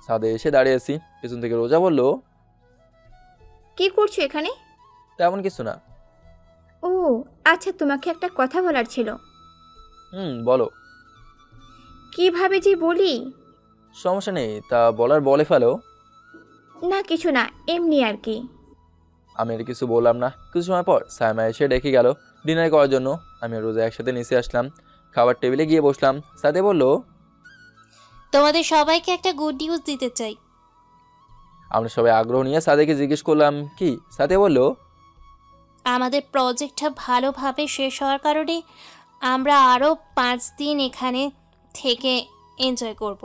ছাদে এসে দাঁড়িয়েছি, পেছন থেকে রোজা বলল, কি করছো এখানে? তেমন কিছু না। ও আচ্ছা, তোমাকে একটা কথা বলার ছিল। বলো। কিভাবে যে বলি? সমস্যা নেই, তা বলার বলে ফেলো। না কিছু না, এমনি আর কি। আমি আর কিছু বললাম না। কিছু সময় পর সাইমা এসে ডেকে গেল ডিনার করার জন্য। আমি আর রোজা একসাথে নিচে আসলাম, খাবার টেবিলে গিয়ে বসলাম। সাথে বলল, তোমাদের সবাইকে একটা গুড নিউজ দিতে চাই। আমরা সবাই আগ্রহ নিয়ে সাদেকে জিজ্ঞেস করলাম কি। সাথে বলল, আমাদের প্রজেক্টটা ভালোভাবে শেষ হওয়ার কারণে আমরা আরও 5 দিন এখানে থেকে এনজয় করব।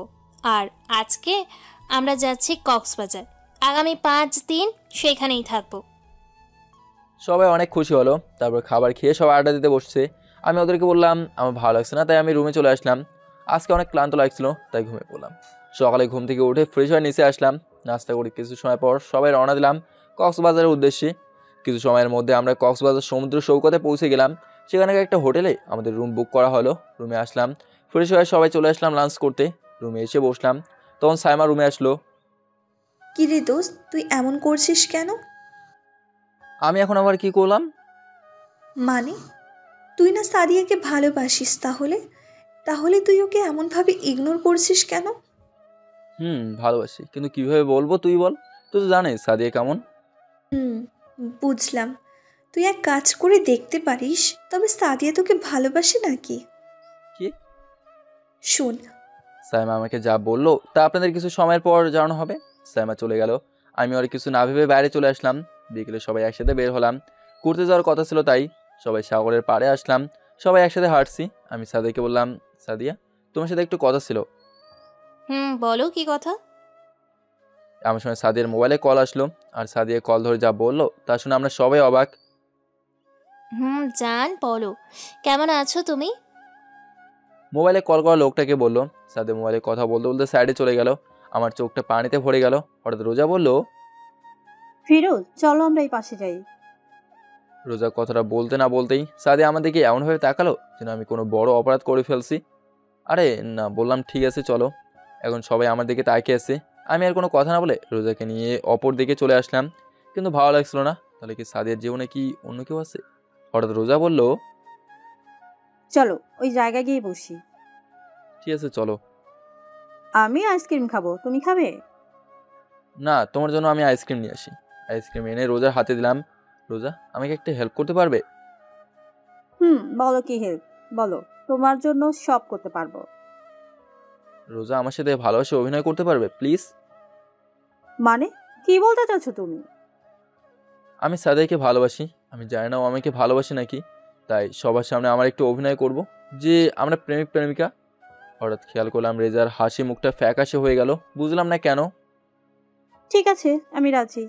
আর আজকে আমরা যাচ্ছি কক্সবাজার, আগামী 5 দিন সেখানেই থাকবো। সবাই অনেক খুশি হলো। তারপর খাবার খেয়ে সবাই আড্ডা দিতে বসছে। আমি ওদেরকে বললাম আমার ভালো লাগছে না, তাই আমি রুমে চলে আসলাম। আজকে অনেক ক্লান্ত লাগছিল, তাই ঘুমিয়ে পড়লাম। সকালে ঘুম থেকে উঠে ফ্রেশ হয়ে নিচে আসলাম, নাস্তা করে কিছু সময় পর সবাই রওনা দিলাম কক্সবাজারের উদ্দেশ্যে। কিছু সময়ের মধ্যে আমরা কক্সবাজার সমুদ্র সৈকতে পৌঁছে গেলাম। সেখানে একটা হোটেলে আমাদের রুম বুক করা হলো। রুমে আসলাম, ফ্রেশ হয়ে সবাই চলে আসলাম লাঞ্চ করতে। রুমে এসে বসলাম, তখন সাইমা রুমে আসলো। কি রে দোস্ত, তুই এমন করছিস কেন? আমি এখন আবার কি করলাম? মানে তুই না সাদিয়াকে ভালোবাসিস, তাহলে তাহলে তুই ওকে এমনভাবে ইগনোর করছিস কেন? ভালোবাসি, কিন্তু কিভাবে বলবো তুই বল। তুই তো জানিস সাদিয়া কেমন। বুঝলাম। তুই এক কাজ করে দেখতে পারিস, তবে সাদিয়া তোকে ভালোবাসে নাকি। কি? শোন। সাইমা আমাকে যা বললো তা আপনাদের কিছু সময়ের পর জানানো হবে। সাইমা চলে গেল, আমি আর কিছু না ভেবে বাইরে চলে আসলাম। বিকেলে সবাই একসাথে বের হলাম, ঘুরতে যাওয়ার কথা ছিল তাই সবাই সাগরের পাড়ে আসলাম। সবাই একসাথে হাঁটছি। আমি সাদিয়াকে বললাম, সাদিয়া তোমার সাথে একটু কথা ছিল। বলো কি কথা? আমার সময় সাদিয়ার মোবাইলে কল আসলো, আর সাদিয়া কল ধরে যা বললো তা শুনে আমরা সবাই অবাক। জান বলো, কেমন আছো তুমি? মোবাইলে কল করা লোকটাকে বললো। সাদিয়া মোবাইলে কথা বলতে বলতে সাইডে চলে গেল। আমার চোখটা পানিতে ভরে গেল। হঠাৎ রোজা বলল, ফিরোজ চলো আমরা এই পাশে যাই। রোজা কথাটা বলতে না বলতেই সাদিয়া আমার দিকে এমনভাবে তাকালো যেন আমি কোনো বড় অপরাধ করে ফেলছি। আরে না, বললাম ঠিক আছে চলো। এখন সবাই আমার দিকে তাকিয়ে আছে। আমি আর কোনো কথা না বলে রোজাকে নিয়ে অপর দিকে চলে আসলাম, কিন্তু ভালো লাগছিল না। তাহলে কি সাদিয়ার জীবনে কি অন্য কেউ আছে? হঠাৎ রোজা বলল, চলো ওই জায়গায় গিয়ে বসি। ঠিক আছে চলো। আমি আইসক্রিম খাবো, তুমি খাবে? না, তোমার জন্য আমি আইসক্রিম নিয়ে আসি। আইসক্রিম এনে রোজার হাতে দিলাম। রোজা আমাকে একটা হেল্প করতে পারবে? বলো কি হেল্প বলো, তোমার জন্য সব করতে পারবো। রোজা আমার সাথে ভালোবাসে অভিনয় করতে পারবে প্লিজ? মানে কি বলতে চাচ্ছো তুমি? আমি সাদিয়াকে ভালোবাসি। আমি জানি না ও আমাকে ভালোবাসে নাকি, তাই সবার সামনে আমার একটু অভিনয় করব যে আমরা প্রেমিক প্রেমিকা। হঠাৎ খেয়াল করলাম রেজার হাসি মুখটা ফ্যাকাশে হয়ে গেল, বুঝলাম না কেন। ঠিক আছে আমি রাজি।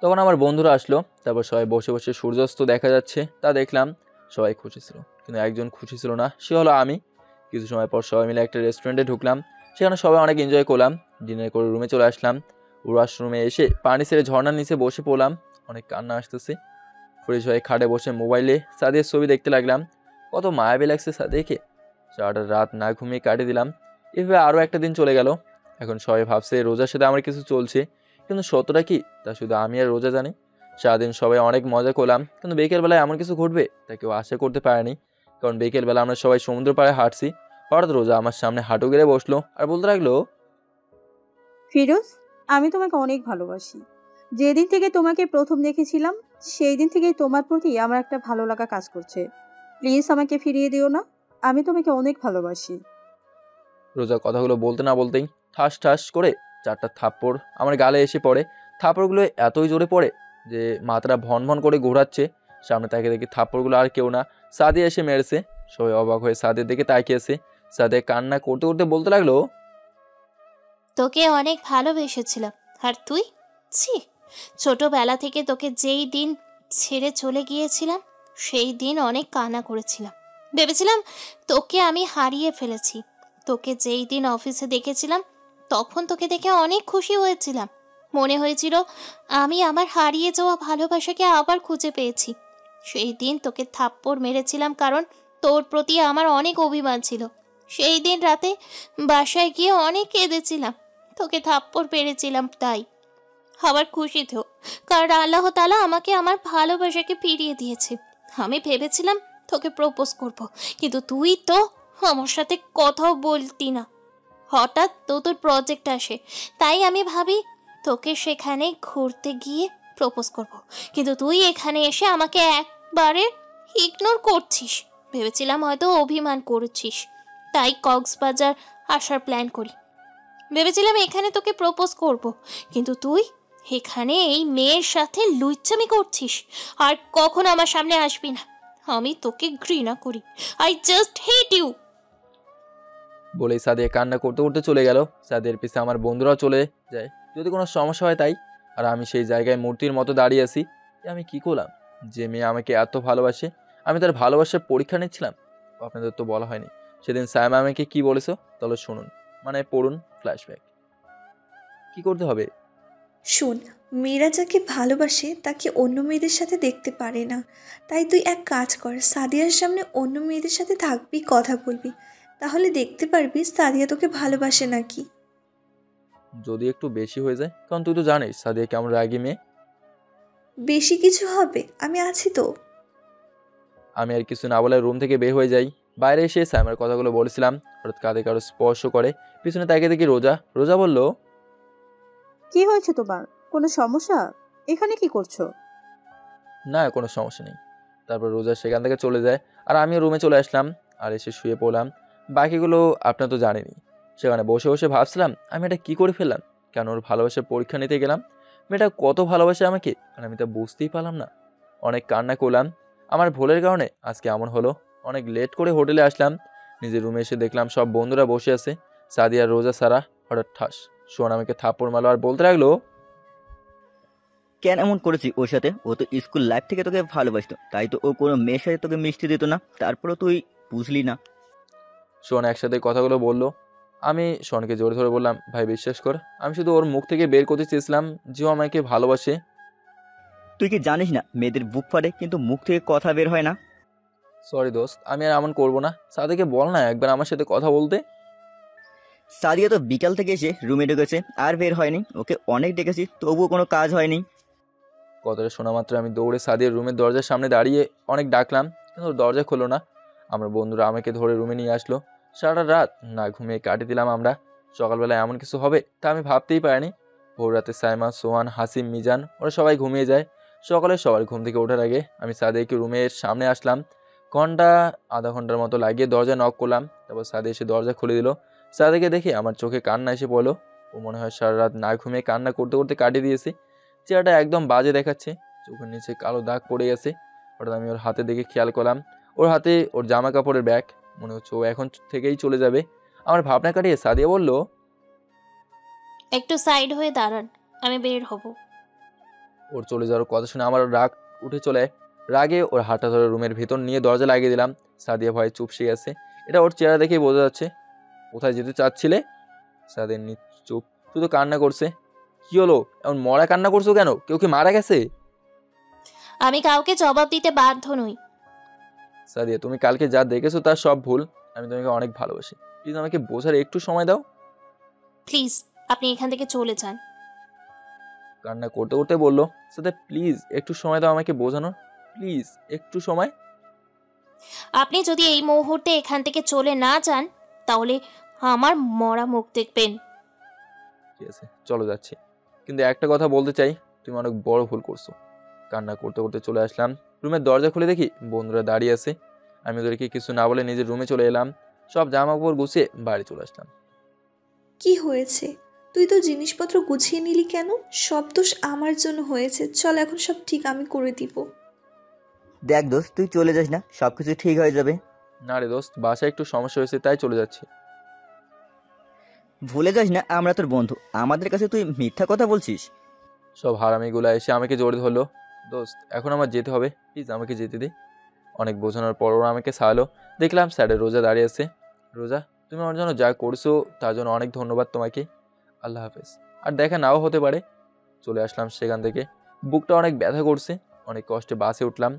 তখন আমার বন্ধুরা আসলো। তারপর সবাই বসে বসে সূর্যাস্ত দেখা যাচ্ছে তা দেখলাম। সবাই খুশি ছিল, কিন্তু একজন খুশি ছিল না, সে হলো আমি। কিছু সময় পর সবাই মিলে একটা রেস্টুরেন্টে ঢুকলাম। সেখানে সবাই অনেক এনজয় করলাম। ডিনার করে রুমে চলে আসলাম। ওয়াশরুমে এসে পানি ছেড়ে ঝর্ণার নিচে বসে পড়লাম। অনেক কান্না আসতেছে। ফ্রেশ হয়ে খাটে বসে মোবাইলে সাদিয়ার ছবি দেখতে লাগলাম। কত মায়াবী লাগছে সাদিয়াকে। সারাটা রাত না ঘুমিয়ে কাটিয়ে দিলাম। এভাবে আরও একটা দিন চলে গেল। এখন সবাই ভাবছে রোজার সাথে আমার কিছু চলছে, কিন্তু সত্যটা কি তা শুধু আমি আর রোজা জানি। সারাদিন সবাই অনেক মজা করলাম, কিন্তু বিকেলবেলায় এমন কিছু ঘটবে তা কেউ আশা করতে পারেনি। কারণ বিকেলবেলা আমরা সবাই সমুদ্র পাড়ে হাঁটছি। হঠাৎ রোজা আমার সামনে হাঁটু গেড়ে বসলো আর বলতে লাগলো, ফিরোজ আমি তোমাকে অনেক ভালোবাসি। যেদিন থেকে তোমাকে প্রথম দেখেছিলাম সেই দিন থেকেই তোমার প্রতি আমার একটা ভালো লাগা কাজ করছে। প্লিজ আমাকে ফিরিয়ে দিও না, আমি তোমাকে অনেক ভালোবাসি। রোজা কথাগুলো বলতে না বলতেই ঠাস ঠাস করে 4টা থাপ্পড় আমার গালে এসে পড়ে। থাপ্পড়গুলো এতই জোরে পড়ে যে মাথাটা ভন ভন করে ঘোরাচ্ছে। সামনে তাকিয়ে দেখি থাপ্পড়গুলো আর কেউ না, সাদিয়া এসে মেরেছে। সবাই অবাক হয়ে সাদিয়ার দিকে তাকিয়েছে। সাদিয়া কান্না করতে করতে বলতে লাগলো, তোকে অনেক ভালোবেসেছিলাম, আর তুই ছি, ছোটবেলা থেকে তোকে যেই দিন ছেড়ে চলে গিয়েছিলাম সেই দিন অনেক কান্না করেছিলাম। ভেবেছিলাম তোকে আমি হারিয়ে ফেলেছি। তোকে যেই দিন অফিসে দেখেছিলাম তখন তোকে দেখে অনেক খুশি হয়েছিলাম। মনে হয়েছিল আমি আমার হারিয়ে যাওয়া ভালোবাসাকে আবার খুঁজে পেয়েছি। সেই দিন তোকে থাপ্পড় মেরেছিলাম কারণ তোর প্রতি আমার অনেক অভিমান ছিল। সেই দিন রাতে বাসায় গিয়ে অনেক কেঁদেছিলাম, তোকে থাপ্পড় পেরেছিলাম তাই। আবার খুশি তো, কারণ আল্লাহ তাআলা আমাকে আমার ভালোবাসাকে ফিরিয়ে দিয়েছে। আমি ভেবেছিলাম তোকে প্রপোজ করব, কিন্তু তুই তো আমার সাথে কথাও বলতি না। হঠাৎ তোর প্রজেক্ট আসে, তাই আমি ভাবি তোকে সেখানে ঘুরতে গিয়ে প্রপোজ করব, কিন্তু তুই এখানে এসে আমাকে একবারে ইগনোর করছিস। ভেবেছিলাম হয়তো অভিমান করছিস, তাই কক্সবাজার আসার প্ল্যান করি। ভেবেছিলাম এখানে তোকে প্রপোজ করব, কিন্তু তুই এখানে এই মেয়ের সাথে লুচ্চামি করছিস। আর কখনো আমার সামনে আসবি না, আমি তোকে ঘৃণা করি। I just hate you. বলেই সাদিয়া কান্না করতে করতে চলে গেল। সাদিয়ার পিছে আমার বন্ধুরাও চলে যায় যদি কোনো সমস্যা হয় তাই। আর আমি সেই জায়গায় মূর্তির মতো দাঁড়িয়ে আছি। আমি কি করলাম? যে মেয়ে আমাকে এত ভালোবাসে, আমি তার ভালোবাসার পরীক্ষা নিচ্ছিলাম। আপনাদের তো বলা হয়নি সেদিন সায়মা আমাকে কি বলেছো, তাহলে শুনুন, মানে পড়ুন ফ্ল্যাশব্যাক। কি করতে হবে? শোন, মেয়েরা যাকে ভালোবাসে তাকে অন্য মেয়েদের সাথে দেখতে পারে না। তাই তুই এক কাজ কর, সাদিয়ার সামনে অন্য মেয়েদের সাথে থাকবি, কথা বলবি, তাহলে দেখতে পারবি সাদিয়া তোকে ভালোবাসে নাকি। যদি একটু বেশি হয়ে যায়, কারণ তুই তো জানিস সাদিয়া কেমন রাগী মেয়ে। বেশি কিছু হবে, আমি আছি তো। আমি আর কিছু না বলে রুম থেকে বের হয়ে যাই। বাইরে এসে সাইমার কথাগুলো বলেছিলাম, হঠাৎ কাঁধে কারো স্পর্শ করে। পিছনে তাকিয়ে দেখি রোজা। রোজা বলল, কি হয়েছে তোমার? কোনো সমস্যা? এখানে কি করছো? না কোনো সমস্যা নেই। তারপর রোজা সেখান থেকে চলে যায়, আর আমিও রুমে চলে আসলাম আর এসে শুয়ে পড়লাম। বাকিগুলো আপনার তো জানেনই। সেখানে বসে বসে ভাবছিলাম আমি এটা কী করে ফেললাম, কেন ওর ভালোবাসার পরীক্ষা নিতে গেলাম। মেয়েটা কত ভালোবাসে আমাকে, আর আমি তা বুঝতেই পারলাম না। অনেক কান্না করলাম, আমার ভুলের কারণে আজকে এমন হলো। অনেক লেট করে হোটেলে আসলাম। নিজের রুমে এসে দেখলাম সব বন্ধুরা বসে আছে, সাদিয়া আর রোজা সারা। হঠাৎ ঠাস সোহান আমাকে থাপ্পড় মারলো আর বলতে লাগলো, কেন এমন করেছি ওর সাথে? ও তো স্কুল লাইফ থেকে তোকে ভালোবাসতো, তাই তো ও কোনো মেয়ের সাথে তোকে মিশতে দিত না। তারপরেও তুই বুঝলি না। সোহান একসাথে কথাগুলো বললো। আমি সোহানকে জোরে ধরে বললাম, ভাই বিশ্বাস কর, আমি শুধু ওর মুখ থেকে বের করতে চেয়েছিলাম যে ও আমাকে ভালোবাসে। তুই কি জানিস না মেয়েদের বুক ফাটে কিন্তু মুখ থেকে কথা বের হয় না? সরি দোস্ত, আমি আর এমন করবো না। সাদিকে বল না একবার আমার সাথে কথা বলতে। সাদিয়া তো বিকাল থেকে এসে রুমে ঢুকেছে আর বের হয়নি। ওকে অনেক ডেকেছি, তবুও কোনো কাজ হয়নি। কথাটা শোনা মাত্র আমি দৌড়ে সাদিয়ার রুমের দরজার সামনে দাঁড়িয়ে অনেক ডাকলাম, কিন্তু দরজা খোলো না। আমার বন্ধুরা আমাকে ধরে রুমে নিয়ে আসলো। সারা রাত না ঘুমিয়ে কাটিয়ে দিলাম আমরা। সকালবেলা এমন কিছু হবে তা আমি ভাবতেই পারিনি। ভোর রাতে সাইমা, সোহান, হাসিম, মিজান ওরা সবাই ঘুমিয়ে যায়। সকালে সবার ঘুম থেকে ওঠার আগে আমি সাদিয়াকে রুমের সামনে আসলাম। আধা ঘন্টার মতো লাগিয়ে দরজা নক করলাম। তারপর সাদিয়া এসে দরজা খুলে দিল। সাদিয়াকে দেখে আমার চোখে কান্না এসে পড়লো। ও মনে হয় সারা রাত না ঘুমিয়ে কান্না করতে করতে কাটিয়ে দিয়েছে। চেহারাটা একদম বাজে দেখাচ্ছে, চোখের নিচে কালো দাগ পড়ে গেছে। হঠাৎ আমি ওর হাতে দেখে খেয়াল করলাম ওর হাতে ওর জামা কাপড়ের ব্যাগ। মনে হচ্ছে ও এখন থেকেই চলে যাবে। আমার ভাবনা কাটিয়ে সাদিয়া বলল, একটু সাইড হয়ে দাঁড়ান, আমি বের হব। ওর চলে যাওয়ার কথা শুনে আমার রাগ উঠে চলে। রাগে ওর হাতটা ধরে রুমের ভেতর নিয়ে দরজা লাগিয়ে দিলাম। সাদিয়া ভয়ে চুপসে গেছে, এটা ওর চেহারা দেখেই বোঝা যাচ্ছে। কোথায় যেতে চাচ্ছিলে? সাদিয়া চুপ, শুধু কান্না করছে। কি হলো, এমন মরা কান্না করছো কেন? কেউ কি মারা গেছে? আমি কাউকে জবাব দিতে বাধ্য নই। সাদিয়া তুমি কালকে যা দেখেছো তার সব ভুল। আমি তোমাকে অনেক ভালোবাসি, প্লিজ আমাকে বোঝার একটু সময় দাও। প্লিজ আপনি এখান থেকে চলে যান। কান্না করতে করতে বললো, সাদিয়া প্লিজ একটু সময় দাও আমাকে বোঝানোর, প্লিজ একটু সময়। আপনি যদি এই মুহূর্তে এখান থেকে চলে না যান তাহলে আমার মরা মুখ দেখবেন। ঠিক আছে চলো যাচ্ছি, কিন্তু একটা কথা বলতে চাই, তুমি অনেক বড় ভুল করছো। কান্না করতে করতে চলে আসলাম। রুমের দরজা খুলে দেখি বন্ধুরা দাঁড়িয়ে আছে। আমি ওদেরকে কিছু না বলে নিজের রুমে চলে এলাম। সব জামা কাপড় গুছিয়ে বাড়ি চলে আসলাম। কি হয়েছে? তুই তো জিনিসপত্র গুছিয়ে নিলি কেন? সব দোষ আমার জন্য হয়েছে। চল এখন সব ঠিক আমি করে দিব। দেখ দোস্ত, তুই চলে যাস না, সবকিছু ঠিক হয়ে যাবে। না রে দোস্ত, বাসায় একটু সমস্যা হয়েছে তাই চলে যাচ্ছি। ভুলে যাস না আমরা তোর বন্ধু, আমাদের কাছে তুই মিথ্যা কথা বলছিস। সব হারামিগুলা এসে আমাকে জড়িয়ে ধরলো। দোস্ত এখন আমার যেতে হবে, প্লিজ আমাকে যেতে দে। অনেক বোঝানোর পর ওরা আমাকে সারালো। দেখলাম স্যারে রোজা দাঁড়িয়ে আছে। রোজা, তুমি আমার জন্য যা করছো তার জন্য অনেক ধন্যবাদ তোমাকে। আল্লাহ হাফেজ, আর দেখা নাও হতে পারে। চলে আসলাম সেখান থেকে। বুকটা অনেক ব্যথা করছে। অনেক কষ্টে বাসে উঠলাম।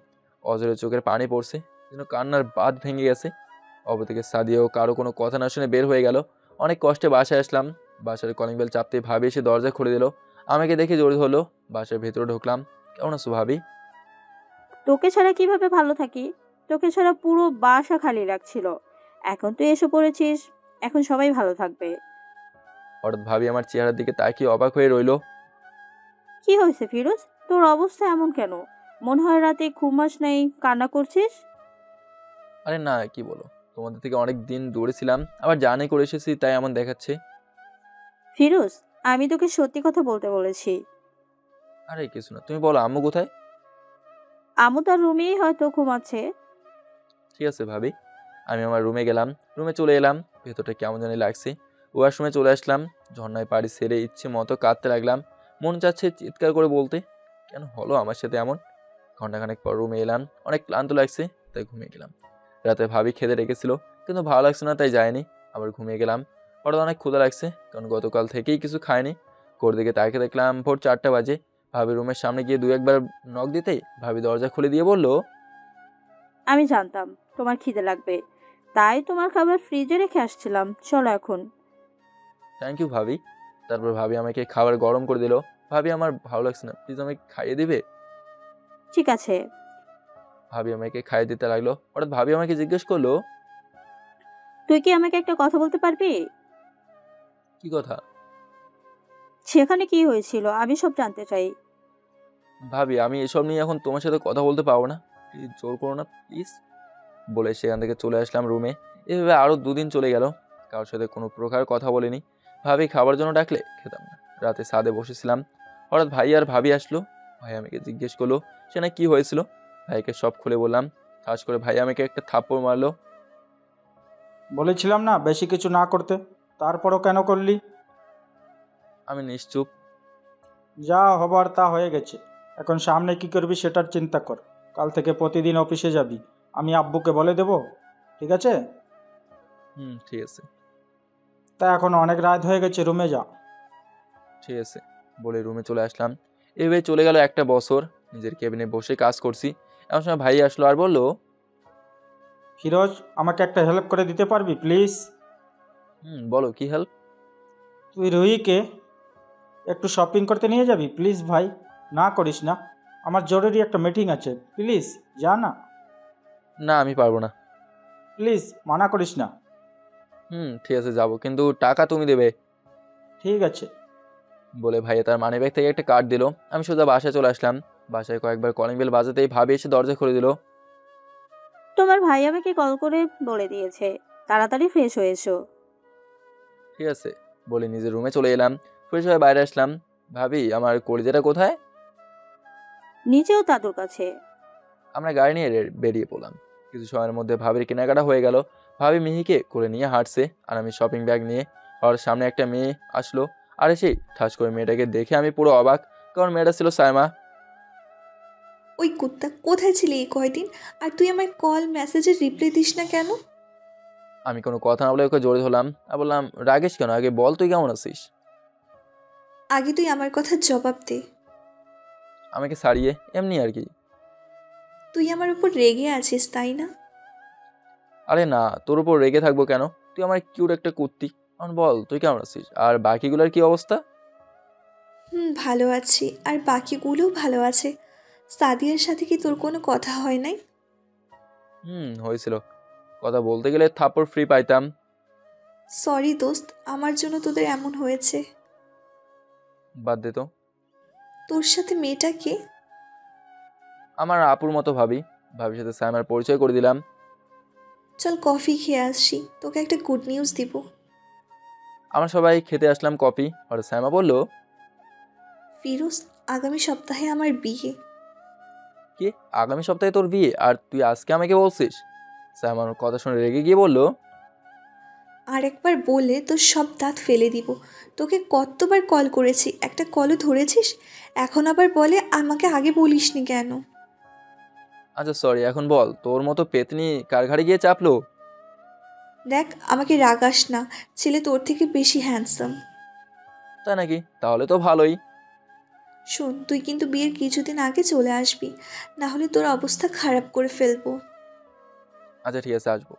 অজরের চোখের পানি পড়ছে, যেন কান্নার বাঁধ ভেঙে গেছে। অপরদিকে সাদিয়াও কারো কোনো কথা না শুনে বের হয়ে গেল। অনেক কষ্টে বাসায় আসলাম। বাসার কলিং বেল চাপতে ভাবি এসে দরজা খুলে দিল। আমাকে দেখে জোরে ধরলো। বাসার ভেতরে ঢুকলাম। কেমন আছো ভাবি? তোকে ছাড়া কিভাবে ভালো থাকি? তোকে ছাড়া পুরো বাসা খালি লাগছিল। এখন তুই এসে পড়েছিস, এখন সবাই ভালো থাকবে। হঠাৎ ভাবি আমার চেহারার দিকে তাকিয়ে অবাক হয়ে রইল। কি হয়েছে ফিরোজ, তোর অবস্থা এমন কেন? মনে হয় রাতে ঘুমাস নাই, কান্না করছিস? আরে না, কি বলো, তোমাদের থেকে অনেক দিন দূরে ছিলাম, আবার জার্নি করে এসেছি, তাই এমন দেখাচ্ছে। ফিরোজ, আমি তোকে সত্যি কথা বলতে বলেছি। আরে কিছু না, তুমি বলো আম্মু কোথায়? আম্মু তার রুমেই হয়তো ঘুমাচ্ছে। ঠিক আছে ভাবি। আমি আমার রুমে গেলাম। রুমে চলে এলাম। ভেতরটা কেমন জানি লাগছে। ওয়াশরুমে চলে আসলাম। ঝর্ণায় পাড়ি ছেড়ে ইচ্ছে মতো কাঁদতে লাগলাম। মন চাচ্ছে চিৎকার করে বলতে, কেন হলো আমার সাথে এমন। ঘন্টাখানেক পর রুমে এলাম। অনেক ক্লান্ত লাগছে, তাই ঘুমিয়ে গেলাম। রাতে ভাবি খেতে রেখেছিল, কিন্তু ভালো লাগছে না, তাই যায়নি। আবার ঘুমিয়ে গেলাম। হঠাৎ অনেক ক্ষুধা লাগছে, কারণ গতকাল থেকেই কিছু খায়নি। কোর দিকে তাকে দেখলাম ভোর 4টা বাজে। ভাবি রুমের সামনে গিয়ে 2-1বার নক দিতেই ভাবি দরজা খুলে দিয়ে বলল, আমি জানতাম তোমার খিদে লাগবে, তাই তোমার খাবার ফ্রিজে রেখে আসছিলাম, চলো এখন। থ্যাংক ইউ ভাবি। তারপর ভাবি আমাকে খাবার গরম করে দিল। ভাবি আমার ভালো লাগছে না, প্লিজ আমাকে খাইয়ে দিবে? ঠিক আছে। ভাবি আমাকে খাইয়ে দিতে লাগলো। হঠাৎ ভাবি আমাকে জিজ্ঞেস করলো, তুই কি আমাকে একটা কথা বলতে পারবি? কি কথা? সেখানে কি হয়েছিল আমি সব জানতে চাই। ভাবি আমি এসব নিয়ে এখন তোমার সাথে কথা বলতে পারবো না, প্লিজ জোর করো না প্লিজ। বলে সেখান থেকে চলে আসলাম রুমে। এভাবে আরও 2 দিন চলে গেল, কারোর সাথে কোনো প্রকার কথা বলিনি। ভাবি খাবার জন্য ডাকলে খেতাম না। রাতে ছাদে বসেছিলাম। হঠাৎ ভাই আর ভাবি আসলো। ভাই আমাকে জিজ্ঞেস করলো সে না কি হয়েছিল। ভাইকে সব খুলে বললাম। ঠাস করে ভাই আমাকে একটা থাপ্পড় মারলো। বলেছিলাম না বেশি কিছু না করতে, তারপরও কেন করলি? আমি নিশ্চুপ। যা হবার তা হয়ে গেছে, এখন সামনে কি করবি সেটার চিন্তা কর। কাল থেকে প্রতিদিন অফিসে যাবি, আমি আব্বুকে বলে দেব, ঠিক আছে? ঠিক আছে। তা এখন অনেক রাত হয়ে গেছে, রুমে যা। ঠিক আছে বলে রুমে চলে আসলাম। এভাবে চলে গেল 1টা বছর। নিজের কেবিনে বসে কাজ করছি। এমন সময় ভাই আসলো আর বলল, ফিরোজ, আমাকে একটা হেল্প করে দিতে পারবি প্লিজ? বলো কি হেল্প? তুই রুহিকে একটু শপিং করতে নিয়ে যাবি প্লিজ ভাই, না করিস না। আমার জরুরি একটা মিটিং আছে, প্লিজ যা না। না আমি পারবো না। প্লিজ মানা করিস না। ঠিক আছে যাবো, কিন্তু টাকা তুমি দেবে। ঠিক আছে। বলে ভাইয়া তার মানিব্যাগ থেকে একটা কার্ড দিল। আমি সোজা বাসায় চলে আসলাম। বাসায় কয়েকবার কলিং বেল বাজাতেই ভাবি এসে দরজা খুলে দিল। তোমার ভাই আমাকে কল করে বলে দিয়েছে তাড়াতাড়ি ফ্রেশ হয়ে এসো। ঠিক আছে বলে নিজের রুমে চলে এলাম। ফ্রেশ হয়ে বাইরে আসলাম। ভাবি আমার কলিজাটা কোথায়? নিচেও দাদুর কাছে। আমরা গাড়ি নিয়ে বেরিয়ে পড়লাম। কিছু সময়ের মধ্যে ভাবির কেনাকাটা হয়ে গেল। ভাবি মিহিকে করে নিয়ে হাঁটছে, আর আমি শপিং ব্যাগ নিয়ে। আর সামনে একটা মেয়ে আসলো, আর এসে ঠাস করে মেয়েটাকে দেখে আমি পুরো অবাক, কারণ মেয়েটা ছিল সাইমা। ওই কুত্তা, কোথায় ছিলি এই কয়দিন? আর তুই আমার কল মেসেজের রিপ্লাই দিস না কেন? আমি কোনো কথা না বলে ওকে জোরে ধরলাম আর বললাম, রাগেশ কেন, আগে বল তুই কেমন আছিস? আগে তুই আমার কথার জবাব দে। আমাকে ছাড়িয়ে এমনি আর কি। তুই আমার উপর রেগে আছিস তাই না? আরে না, তোর উপর রেগে থাকবো কেন? তুই আমার কিউট একটা কুত্তি। এখন বল তুই কেমন আছিস, আর বাকিগুলোর কি অবস্থা? ভালো আছি, আর বাকিগুলোও ভালো আছে। সাদিয়ার সাথে কি তোর কোনো কথা হয় নাই? হয়েছিল। কথা বলতে গেলে থাপ্পড় ফ্রি পাইতাম। সরি দোস্ত, আমার জন্য তোদের এমন হয়েছে। বাদ দে তো। তোর সাথে মেয়েটা কে? আমার আপুর মতো ভাবি। ভাবির সাথে সাইমার পরিচয় করে দিলাম। চল কফি খেয়ে আসছি, তোকে একটা গুড নিউজ দিব। আমরা সবাই খেতে আসলাম কফি। আর সাইমা বলল, ফিরোজ, আগামী সপ্তাহে আমার বিয়ে। কি আগামী সপ্তাহে তোর বিয়ে, আর তুই আজকে আমাকে বলছিস? সাইমা আমার কথা শুনে রেগে গিয়ে বলল, আর একবার বলে তোর সব দাঁত ফেলে দিব। তোকে কতবার কল করেছি, একটা কলও ধরেছিস? এখন আবার বলে আমাকে আগে বলিসনি কেন? আচ্ছা সরি, এখন বল তোর মতো পেতনি কার ঘাড়ে গিয়ে চাপলো? দেখ, আমাকে রাগাস না, ছেলে তোর থেকে বেশি হ্যান্ডসাম। তাই নাকি? তাহলে তো ভালোই। শোন, তুই কিন্তু বিয়ের কিছুদিন আগে চলে আসবি, না হলে তোর অবস্থা খারাপ করে ফেলবো। আচ্ছা ঠিক আছে আসবো।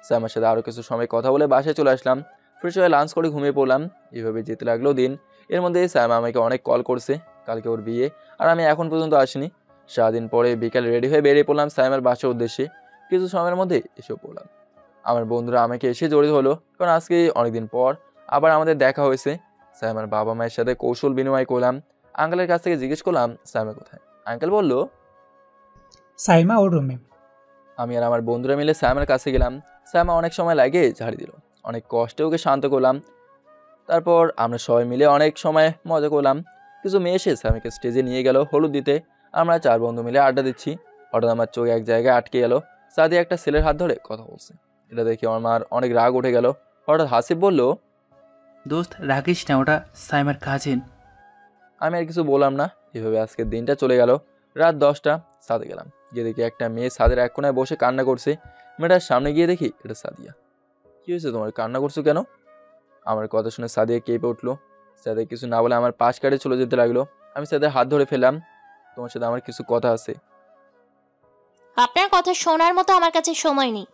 স্যামের সাথে আরও কিছু সময় কথা বলে বাসায় চলে আসলাম। ফ্রেশ হয়ে লাঞ্চ করে ঘুমিয়ে পড়লাম। এভাবে যেতে লাগলো দিন। এর মধ্যে স্যাম আমাকে অনেক কল করছে, কালকে ওর বিয়ে, আর আমি এখন পর্যন্ত আসিনি। সারাদিন পরে বিকালে রেডি হয়ে বেরিয়ে পড়লাম স্যামের বাসার উদ্দেশ্যে। কিছু সময়ের মধ্যে এসে পড়লাম। আমার বন্ধুরা আমাকে এসে জড়িত হলো, কারণ আজকে অনেকদিন পর আবার আমাদের দেখা হয়েছে। স্যামের বাবা মায়ের সাথে কৌশল বিনিময় করলাম। আঙ্কেলের কাছ থেকে জিজ্ঞেস করলাম স্যামে কোথায়। আঙ্কেল বলল সাইমা ওর রুমে। আমি আর আমার বন্ধুরা মিলে স্যামের কাছে গেলাম। স্যামা অনেক সময় লাগে ঝাড়ি দিল, অনেক কষ্টে ওকে শান্ত করলাম। তারপর আমরা সবাই মিলে অনেক সময় মজা করলাম। কিছু মেয়ে এসে স্যামকে স্টেজে নিয়ে গেল হলুদ দিতে। আমরা 4 বন্ধু মিলে আড্ডা দিচ্ছি। হঠাৎ আমার চোখ এক জায়গায় আটকে গেল। সাদিয়া একটা ছেলের হাত ধরে কথা বলছে। এটা দেখে আমার অনেক রাগ উঠে গেল। হঠাৎ হাসিব বলল, দোস্ত রাখিস না, ওটা সাইমার কাজিন। আমি আর কিছু বললাম না। এভাবে আজকের দিনটা চলে গেল। রাত 10টা ছাদে গেলাম, গিয়ে দেখি একটা মেয়ে ছাদের এক কোনায় বসে কান্না করছে। মেয়েটার সামনে গিয়ে দেখি এটা সাদিয়া। কী হয়েছে তোমার, কান্না করছো কেন? আমার কথা শুনে সাদিয়া কেঁপে উঠলো। সাদিয়া কিছু না বলে আমার পাশ কাটে চলে যেতে লাগলো। আমি সাদিয়ার হাত ধরে ফেললাম। তোমার সাথে আমার কিছু কথা আছে। আপনার কথা শোনার মতো আমার কাছে সময় নেই।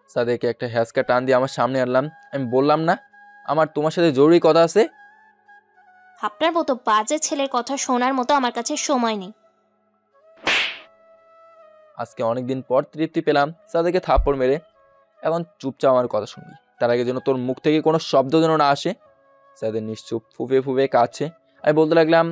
সাদিয়াকে একটা হ্যাঁচকা টান দিয়ে আমার সামনে আনলাম। আমি বললাম না আমার তোমার সাথে জরুরি কথা আছে? আপনার মতো বাজে ছেলের কথা শোনার মতো আমার কাছে সময় নেই। আজকে অনেকদিন পর তৃপ্তি পেলাম সাদিয়াকে থাপ্পড় মেরে। এখন চুপচাপ আমার কথা শুনবি, তার আগে যেন তোর মুখ থেকে কোনো শব্দ যেন না আসে। সাদিয়া নিশ্চুপ ফুফে ফুফে কাঁদছে। আমি বলতে লাগলাম,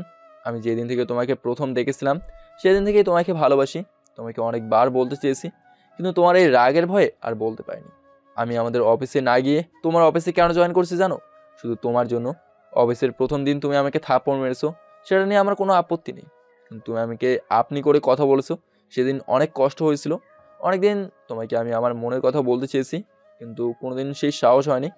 আমি যেদিন থেকে তোমাকে প্রথম দেখেছিলাম সেদিন থেকেই তোমাকে ভালোবাসি। তোমাকে অনেকবার বলতে চেয়েছি, কিন্তু তোমার এই রাগের ভয়ে আর বলতে পারিনি। আমি আমাদের অফিসে না গিয়ে তোমার অফিসে কেন জয়েন করছি জানো? শুধু তোমার জন্য। অফিসের প্রথম দিন তুমি আমাকে থাপ্পড় মেরেছো, সেটা নিয়ে আমার কোনো আপত্তি নেই, কিন্তু তুমি আমাকে আপনি করে কথা বলেছো। সেদিন অনেক কষ্ট হয়েছিল। অনেকদিন তোমাকে আমি আমার মনের কথা বলতে চেয়েছি, কিন্তু কোনোদিন সেই সাহস হয়নি।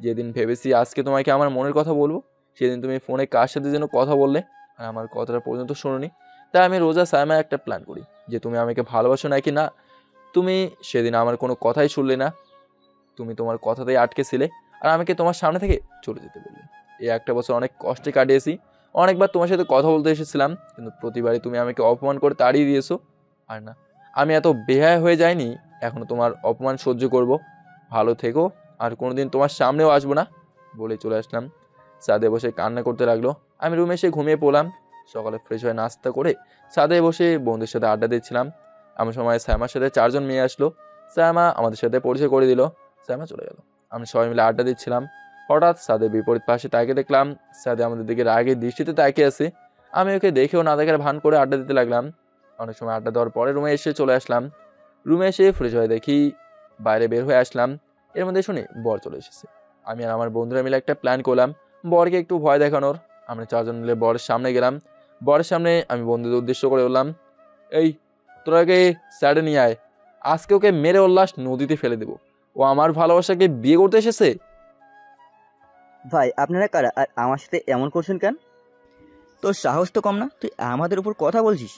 যেদিন ভেবেছি আজকে তোমাকে আমার মনের কথা বলবো, সেদিন তুমি ফোনে কার সাথে যেন কথা বললে, আর আমার কথাটা পর্যন্ত শোনোনি। তাই আমি রোজা সাইমা একটা প্ল্যান করি যে তুমি আমাকে ভালোবাসো নাকি না। তুমি সেদিন আমার কোনো কথাই শুনলে না। তুমি তোমার কথাতেই আটকেছিলে, আর আমাকে তোমার সামনে থেকে চলে যেতে বললে। এই একটা বছর অনেক কষ্টে কাটিয়েছি। অনেকবার তোমার সাথে কথা বলতে এসেছিলাম, কিন্তু প্রতিবারই তুমি আমাকে অপমান করে তাড়িয়ে দিয়েছো। আর না, আমি এত বেহায়া হয়ে যাইনি এখনও তোমার অপমান সহ্য করব। ভালো থেকো, আর কোনোদিন তোমার সামনেও আসবো না বলে চলে আসলাম। ছাদে বসে কান্না করতে লাগলো। আমি রুমে এসে ঘুমিয়ে পড়লাম। সকালে ফ্রেশ হয়ে নাস্তা করে ছাদে বসে বন্ধুদের সাথে আড্ডা দিচ্ছিলাম। এমন সময় শ্যামার সাথে 4 জন মেয়ে আসলো। শ্যামা আমাদের সাথে পরিচয় করে দিল। শ্যামা চলে গেল। আমি সবাই মিলে আড্ডা দিচ্ছিলাম। হঠাৎ সাদের বিপরীত পাশে তাকিয়ে দেখলাম সাদে আমাদের দিকে রাগের দৃষ্টিতে তাকিয়ে আছে। আমি ওকে দেখেও না দেখার ভান করে আড্ডা দিতে লাগলাম। অনেক সময় আড্ডা দেওয়ার পরে রুমে এসে চলে আসলাম। রুমে এসে ফ্রেশ হয়ে দেখি বাইরে বের হয়ে আসলাম। এর মধ্যে শুনি বর চলে এসেছে। আমি আর আমার বন্ধুরা মিলে একটা প্ল্যান করলাম বরকে একটু ভয় দেখানোর। আমরা 4 জন মিলে বরের সামনে গেলাম। বরের সামনে আমি বন্ধুদের উদ্দেশ্য করে বললাম, এই তোরা ওকে স্যাডে নিয়ে আয়, আজকে ওকে মেরে ওর লাশ নদীতে ফেলে দেবো। ও আমার ভালোবাসাকে বিয়ে করতে এসেছে। ভাই আপনারা কারা আর আমার সাথে এমন করছেন কেন? তোর সাহস তো কম না, তুই আমাদের উপর কথা বলছিস।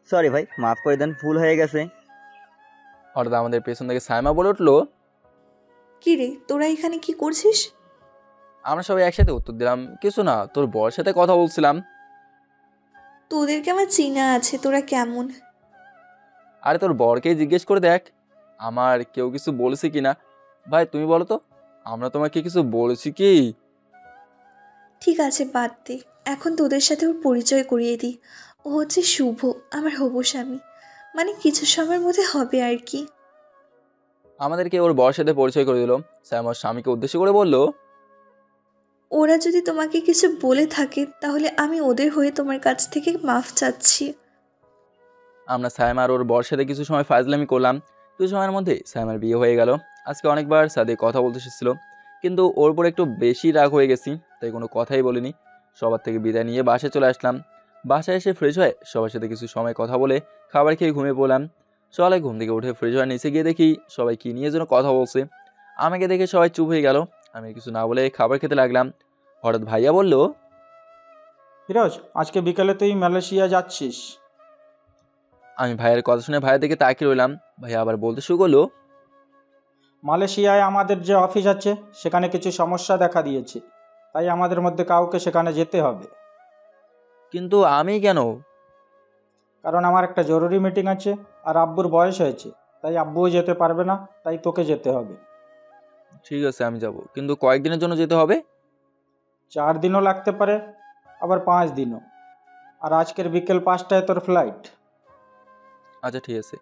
সরি ভাই, মাফ করে দেন, ভুল হয়ে গেছে। হঠাৎ আমাদের পেছন থেকে সাইমা বলে উঠলো, কি রে, তোরা এখানে কি করছিস? আমরা সবাই একসাথে উত্তর দিলাম, কিছু না, তোর বরের সাথে কথা বলছিলাম। তোদেরকে আমার চেনা আছে, তোরা কেমন? আরে তোর বরকেই জিজ্ঞেস করে দেখ আমার কেউ কিছু বলেছে কিনা। ভাই তুমি বলো তো, আমরা তোমাকে কিছু বলেছি কি? ঠিক আছে বাদ দে, এখন তোদের সাথে ওর পরিচয় করিয়ে দিই। ও হচ্ছে শুভ, আমার হবু স্বামী। মানে কিছু সময়ের মধ্যে হবে আর কি। আমাদেরকে ওর বরের সাথে পরিচয় করে দিল। স্যাম ওর স্বামীকে উদ্দেশ্য করে বলল, ওরা যদি তোমাকে কিছু বলে থাকে তাহলে আমি ওদের হয়ে তোমার কাছ থেকে মাফ চাচ্ছি। আমরা স্যাম আর ওর বরের সাথে কিছু সময় ফাজলামি করলাম। কিছু সময়ের মধ্যে স্যামের বিয়ে হয়ে গেল। আজকে অনেকবার সাথে কথা বলতে এসেছিল, কিন্তু ওর উপর একটু বেশি রাগ হয়ে গেছি, তাই কোনো কথাই বলিনি। সবার থেকে বিদায় নিয়ে বাসায় চলে আসলাম। বাসায় এসে ফ্রেশ হয়ে সবার সাথে কিছু সময় কথা বলে খাবার খেয়ে ঘুমিয়ে পড়লাম। সকালে ঘুম থেকে উঠে ফ্রেশ হয়ে নিচে গিয়ে দেখি সবাই কী নিয়ে যেন কথা বলছে। আমাকে দেখে সবাই চুপ হয়ে গেল। আমি কিছু না বলে খাবার খেতে লাগলাম। হঠাৎ ভাইয়া বলল, ফিরোজ, আজকে বিকালে তুই মালয়েশিয়া যাচ্ছিস? আমি ভাইয়ের কথা শুনে ভাইয়ের দিকে তাকিয়ে রইলাম। ভাইয়া আবার বলতে শুরু করলো, মালয়েশিয়ায় আমাদের যে অফিস আছে সেখানে কিছু সমস্যা দেখা দিয়েছে, তাই আমাদের মধ্যে কাউকে সেখানে যেতে হবে। কিন্তু আমি কেন? কারণ আমার একটা জরুরি মিটিং আছে, আর আব্বুর বয়স হয়েছে, তাই আব্বুও যেতে পারবে না, তাই তোকে যেতে হবে। ঠিক আছে আমি যাব, কিন্তু কয়েকদিনের জন্য যেতে হবে? 4 দিনও লাগতে পারে, আবার 5 দিনও। আর আজকের বিকেল 5টায় তোর ফ্লাইট। আচ্ছা ঠিক আছে।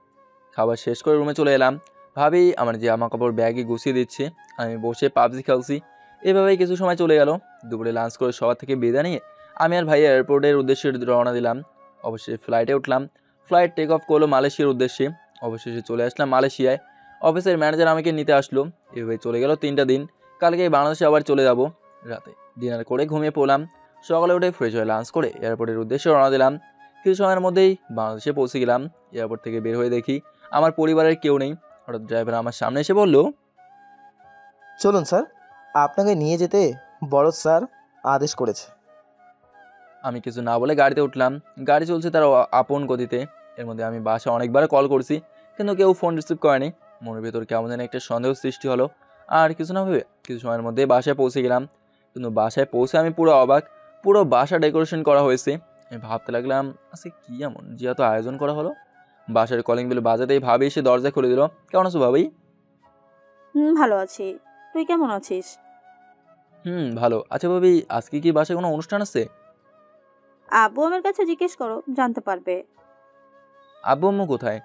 খাবার শেষ করে রুমে চলে এলাম। ভাবি আমার জামা কাপড় ব্যাগে গুছিয়ে দিচ্ছে, আমি বসে পাবজি খেলছি। এভাবেই কিছু সময় চলে গেল। দুপুরে লাঞ্চ করে সবার থেকে বিদায় নিয়ে আমি আর ভাই এয়ারপোর্টের উদ্দেশ্যে রওনা দিলাম। অবশেষে ফ্লাইটে উঠলাম। ফ্লাইট টেক অফ করলো মালয়েশিয়ার উদ্দেশ্যে। অবশেষে চলে আসলাম মালয়েশিয়ায়। অফিসের ম্যানেজার আমাকে নিতে আসলো। এভাবে চলে গেল 3টা দিন। কালকে বাংলাদেশে আবার চলে যাব। রাতে ডিনার করে ঘুমিয়ে পড়লাম। সকালে উঠে ফ্রেশ হয়ে লাঞ্চ করে এয়ারপোর্টের উদ্দেশ্যে রওনা দিলাম। কিছু সময়ের মধ্যেই বাংলাদেশে পৌঁছে গেলাম। এয়ারপোর্ট থেকে বের হয়ে দেখি আমার পরিবারের কেউ নেই। হঠাৎ ড্রাইভার আমার সামনে এসে বলল, চলুন স্যার, আপনাকে নিয়ে যেতে বড় স্যার আদেশ করেছে। আমি কিছু না বলে গাড়িতে উঠলাম। গাড়ি চলছে তার আপন গতিতে। এর মধ্যে আমি বাসায় অনেকবার কল করছি, কিন্তু কেউ ফোন রিসিভ করেনি। মনের ভেতর কেমন যেন একটা সন্দেহ সৃষ্টি হলো। আর কিছু না ভেবে কিছু সময়ের মধ্যে বাসায় পৌঁছে গেলাম। কিন্তু বাসায় পৌঁছে আমি পুরো অবাক। পুরো বাসা ডেকোরেশন করা হয়েছে। আমি ভাবতে লাগলাম, আচ্ছা কী এমন যে এত আয়োজন করা হলো। বাসার কলিং বেল বাজাতেই ভাবি এসে দরজা খুলে দিল। কেমন আছো ভাবি? ভালো আছি, তুই কেমন আছিস? ভালো। আচ্ছা ভাবি, আজকে কি বাসায় কোনো অনুষ্ঠান আছে? আব্বু আমার কাছে জিজ্ঞেস করো, জানতে পারবে। আব্বু আম্মু কোথায়?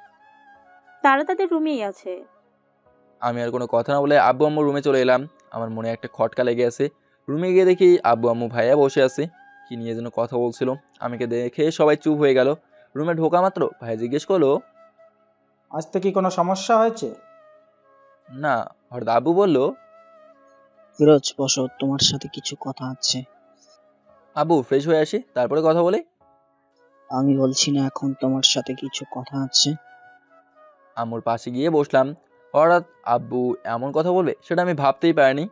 তারা তাদের রুমেই আছে। আমি আর কোনো কথা না বলে আব্বু আম্মু রুমে চলে এলাম। আমার মনে একটা খটকা লেগে আছে। রুমে গিয়ে দেখি আব্বু আম্মু ভাইয়া বসে আছে, কি নিয়ে যেন কথা বলছিল। আমাকে দেখে সবাই চুপ হয়ে গেল। রুমে ঢোকা মাত্র ভাইয়া জিজ্ঞেস করলো, আসতে কি কোনো সমস্যা হয়েছে? না। হঠাৎ আব্বু বলল, ফিরোজ বসো, তোমার সাথে কিছু কথা আছে। আব্বু ফ্রেশ হয়ে আসি, তারপরে কথা বলে। আমি বলছি না এখন তোমার সাথে কিছু কথা আছে। আম্মুর পাশে গিয়ে বসলাম। হঠাৎ আব্বু এমন কথা বলবে সেটা আমি ভাবতেই পারিনি।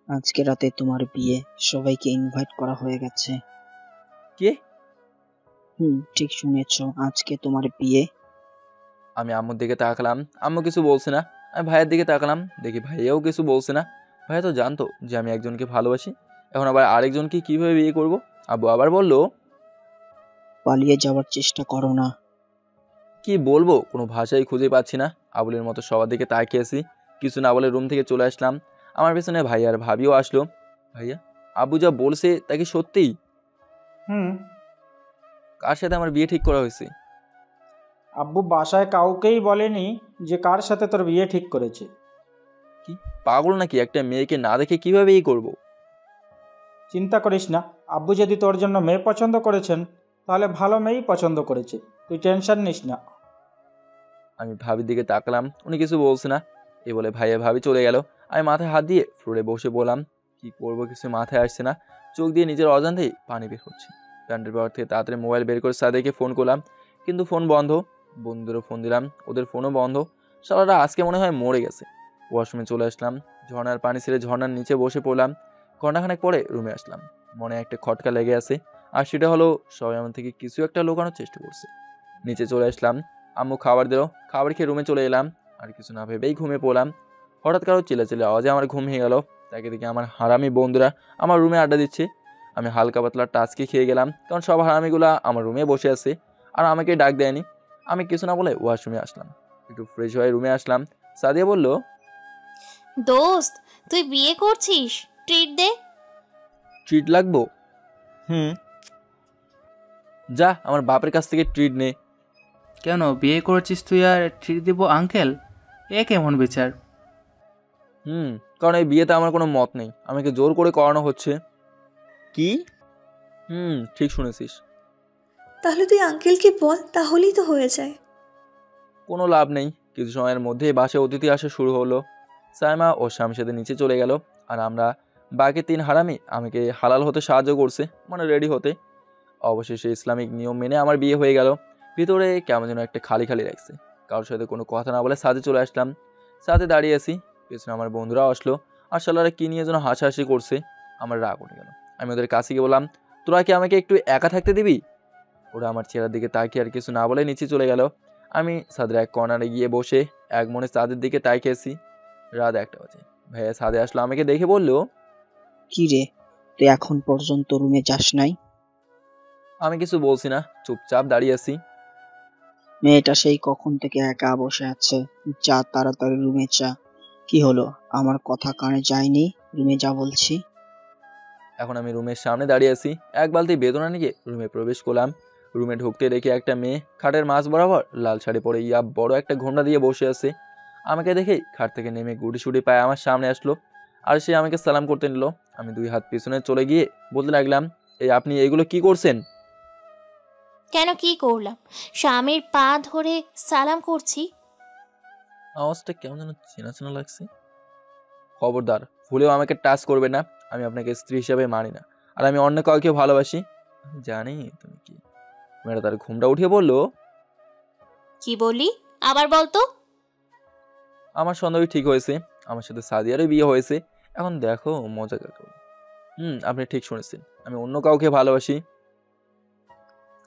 আজকে রাতে তোমার বিয়ে, সবাইকে ইনভাইট করা হয়ে গেছে। কে? ঠিক শুনেছ, আজকে তোমার বিয়ে। আমি আম্মুর দিকে তাকালাম, আম্মু কিছু বলছে না। আমি ভাইয়ের দিকে তাকালাম, দেখি ভাইয়াও কিছু বলছে না। ভাইয়া তো জানতো যে আমি একজনকে ভালোবাসি, এখন আবার আরেকজনকে কিভাবে বিয়ে করব। আব্বু আবার বলল, পালিয়ে যাওয়ার চেষ্টা করো না। কি বলবো কোনো ভাষাই খুঁজে পাচ্ছি না। আবুলের মতো সবার দিকে তাকিয়েছি। কিছু না বলে রুম থেকে চলে আসলাম। আমার পেছনে ভাইয়া আর ভাবিও আসলো। ভাইয়া, আব্বু যা বলছে তা কি সত্যিই? কার সাথে আমার বিয়ে ঠিক করা হয়েছে? আব্বু বাসায় কাউকেই বলেনি যে কার সাথে তোর বিয়ে ঠিক করেছে। কি পাগল নাকি? একটা মেয়েকে না দেখে কিভাবে এই করব? চিন্তা করিস না, আব্বু যদি তোর জন্য মেয়ে পছন্দ করেছেন তাহলে ভালো মেয়েই পছন্দ করেছে, তুই টেনশন নিস না। আমি ভাবির দিকে তাকালাম, উনি কিছু বলছে না। এই বলে ভাইয়া ভাবি চলে গেল। আমি মাথায় হাত দিয়ে ফ্লোরে বসে বললাম, কি করব কিছু মাথায় আসছে না। চোখ দিয়ে নিজের অজান্তেই পানি বের হচ্ছে। প্যান্টের পর থেকে তাড়াতাড়ি মোবাইল বের করে সাদেকে ফোন করলাম, কিন্তু ফোন বন্ধ। বন্ধুদেরও ফোন দিলাম, ওদের ফোনও বন্ধ। শালারা আজকে মনে হয় মরে গেছে। ওয়াশরুমে চলে আসলাম, ঝর্ণার পানি ছেড়ে ঝর্ণার নিচে বসে পড়লাম। ঘণ্টাখানেক পরে রুমে আসলাম। মনে একটা খটকা লেগে আছে, আর সেটা হলো সবাই আমার থেকে কিছু একটা লুকানোর চেষ্টা করছে। নিচে চলে আসলাম, আম্মু খাবার দিল। খাবার খেয়ে রুমে চলে এলাম। আর কিছু না ভেবেই ঘুমিয়ে পড়লাম। হঠাৎ কারো চিল্লাচিল্লি আওয়াজে আমার ঘুম ভেঙে গেল। তাকে দেখে আমার হারামি বন্ধুরা আমার রুমে আড্ডা দিচ্ছে। আমি হালকা পাতলা টাচকে খেয়ে গেলাম, কারণ সব হারামিগুলা আমার রুমে বসে আছে আর আমাকে ডাক দেয়নি। আমি কিছু না বলে ওয়াশরুমে আসলাম। একটু ফ্রেশ হয়ে রুমে আসলাম। সাদিয়া বলল, দোস্ত তুই বিয়ে করছিস, ট্রিট দে। ট্রিট লাগবো? যা আমার বাপের কাছ থেকে ট্রিট নে। কেন বিয়ে করেছিস তুই আর ট্রিট দিব আঙ্কেল? এ কেমন বিচার? কারণ এই বিয়েতে আমার কোনো মত নেই, আমাকে জোর করে করানো হচ্ছে। কি? ঠিক শুনেছিস। তাহলে তুই আঙ্কেলকে বল, তাহলেই তো হয়ে যায়। কোনো লাভ নেই। কিছু সময়ের মধ্যেই বাসায় অতিথি আসা শুরু হলো। সাইমা ও শামশেদের নিচে চলে গেল, আর আমরা বাকি 3 হারামি আমাকে হালাল হতে সাহায্য করছে, মানে রেডি হতে। অবশেষে ইসলামিক নিয়ম মেনে আমার বিয়ে হয়ে গেল। ভিতরে কেমন যেন একটা খালি খালি লাগছে। কারোর সাথে কোনো কথা না বলে সাথে চলে আসলাম। সাথে দাঁড়িয়ে আছি, পেছনে আমার বন্ধুরাও আসলো। আর শালারা কী নিয়ে যেন হাসাহাসি করছে। আমার রাগ উঠে গেল। আমি ওদের কাছে গিয়ে বললাম, তোরা কি আমাকে একটু একা থাকতে দিবি? ওরা আমার চেহারার দিকে তাকিয়ে আর কিছু না বলে নিচে চলে গেল। আমি ছাদের এক কর্নারে গিয়ে বসে এক মনে ছাদের দিকে তাকিয়েছি। রাত 1টা বাজে। ভাইয়া ছাদে আসলো, আমাকে দেখে বলল, কি রে, তুই এখন পর্যন্ত রুমে যাস নাই? আমি কিছু বলছি না, চুপচাপ দাঁড়িয়ে আছি। মেয়েটা সেই কখন থেকে একা বসে আছে। যা তাড়াতাড়ি রুমে যা। কি হলো, আমার কথা কানে যায়নি? রুমে যা বলছি। এখন আমি রুমের সামনে দাঁড়িয়ে আছি, এক বালতি বেদনা নিয়ে রুমে প্রবেশ করলাম। রুমে ঢুকতে দেখি একটা মেয়ে খাটের মাঝ বরাবর লাল শাড়ি পরে বড় একটা ঘোমটা দিয়ে বসে আছে। আমাকে দেখেই খাট থেকে নেমে গুটি পায়ে আমার সামনে আসলো, আর সে আমাকে সালাম করতে নিল। আমি 2 হাত পিছনে চলে গিয়ে বলতে লাগলাম, এই আপনি এগুলো কি করছেন? কেন, কি করলাম? স্বামীর পা ধরে সালাম করছি। আওয়াজটা কেমন যেন চেনা চেনা লাগছে। খবরদার, ভুলেও আমাকে টাচ করবে না। আমি আপনাকে স্ত্রী হিসাবে মানি না, আর আমি অন্য কাউকে ভালোবাসি। আমি জানি তুমি কি। মেয়েটা তার ঘুমটা উঠিয়ে বলল, কি বললি? আবার বলতো। আমার সন্দেহ ঠিক হয়েছে, আমার সাথে সাদিয়ারও বিয়ে হয়েছে। এখন দেখো মজা কাকে। আপনি ঠিক শুনেছেন, আমি অন্য কাউকে ভালোবাসি।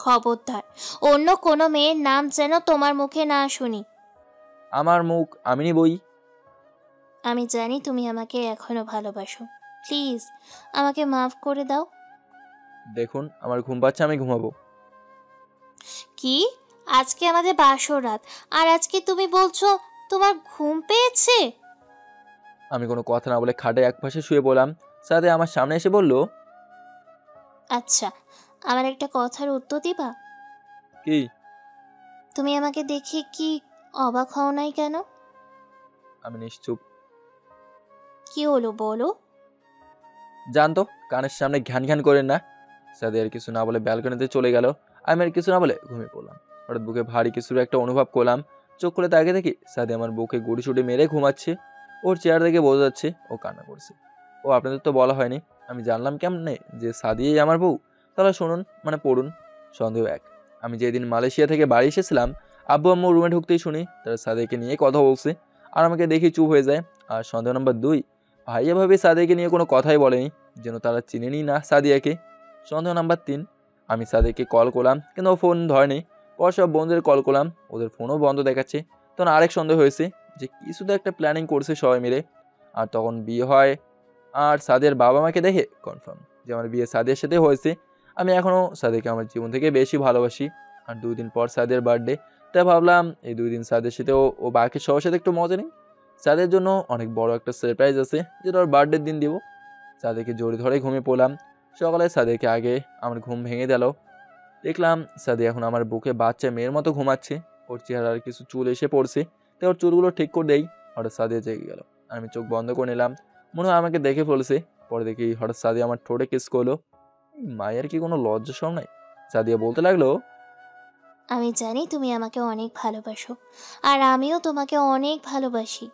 খবরদার, অন্য কোনো মেয়ের নাম যেন তোমার মুখে না শুনি। আমার মুখ আমি নিবই। আমি জানি তুমি আমাকে এখনো ভালোবাসো। প্লিজ আমাকে মাফ করে দাও। দেখুন, আমার ঘুম পাচ্ছে, আমি ঘুমাবো। কি? আজকে আমাদের বাসর রাত, আর আজকে তুমি বলছো তোমার ঘুম পেয়েছে? আমি কোনো কথা না বলে খাটে একপাশে শুয়ে পড়লাম। সাথে আমার সামনে এসে বলল, আচ্ছা, আমার একটা কথার উত্তর দিবা? কি? তুমি আমাকে দেখে কি অবাক হও নাই কেন? আমি নিশ্চুপ। কি হলো বলো? জানতো, কানের সামনে ঘ্যান করেন না। সাথে আর কিছু না বলে ব্যালকনিতে চলে গেল। আমি আর কিছু না বলে ঘুমিয়ে পড়লাম। হঠাৎ বুকে ভারী কিছুর একটা অনুভব করলাম। চোখ খুলে তাকে দেখি সাথে আমার বুকে গুড়ি মেরে ঘুমাচ্ছে। ওর চেয়ার দেখে বোঝা যাচ্ছে ও কান্না করছে। ও আপনাদের তো বলা হয়নি, আমি জানলাম কেমনে যে সাদিয়াই আমার বউ? তাহলে শুনুন, মানে পড়ুন। সন্দেহ 1, আমি যেদিন মালয়েশিয়া থেকে বাড়ি এসেছিলাম, আব্বু আম্মু রুমে ঢুকতেই শুনি তারা সাদিয়াকে নিয়ে কথা বলছে, আর আমাকে দেখি চুপ হয়ে যায়। আর সন্দেহ নাম্বার 2, ভাইয়া ভাবি সাদিয়াকে নিয়ে কোনো কথাই বলেনি, যেন তারা চিনেনি না সাদিয়াকে। সন্দেহ নাম্বার 3, আমি সাদিয়াকে কল করলাম কিন্তু ও ফোন ধরেনি। পর সব বন্ধুদের কল করলাম, ওদের ফোনও বন্ধ দেখাচ্ছে। তখন আরেক সন্দেহ হয়েছে যে কিছু তো একটা প্ল্যানিং করছে সবাই মিলে। আর তখন বিয়ে হয়, আর সাদিয়ার বাবা মাকে দেখে কনফার্ম যে আমার বিয়ে সাদিয়ার সাথে হয়েছে। আমি এখনও সাদিয়াকে আমার জীবন থেকে বেশি ভালোবাসি। আর 2 দিন পর সাদিয়ার বার্থডে, তাই ভাবলাম এই 2 দিন সাদিয়ার সাথেও ও বাকি সবার সাথে একটু মজা নিই। সাদিয়ার জন্য অনেক বড় একটা সারপ্রাইজ আছে, যেটা ওর বার্থডের দিন দিব। সাদিয়াকে জড়ি ধরে ঘুমিয়ে পড়লাম। সকালে সাদিয়াকে আগে আমার ঘুম ভেঙে গেল। দেখলাম সাদিয়া এখন আমার বুকে বাচ্চা মেয়ের মতো ঘুমাচ্ছে। ওর চেহারার কিছু চুল এসে পড়ছে, তাই ওর চুলগুলো ঠিক করে দেই। হঠাৎ সাদিয়া জেগে গেল, আমি চোখ বন্ধ করে নিলাম। মনে হয় আমাকে দেখে ফেলছে। পরে দেখি হঠাৎ সাদিয়া আমার ঠোঁটে কিস করলো। মায়ের কি কোনো লজ্জা শরম নাই? সাদিয়া বলতে লাগলো, আমি জানি তুমি আমাকে অনেক ভালোবাসো, আর আমিও তোমাকে অনেক ভালোবাসি।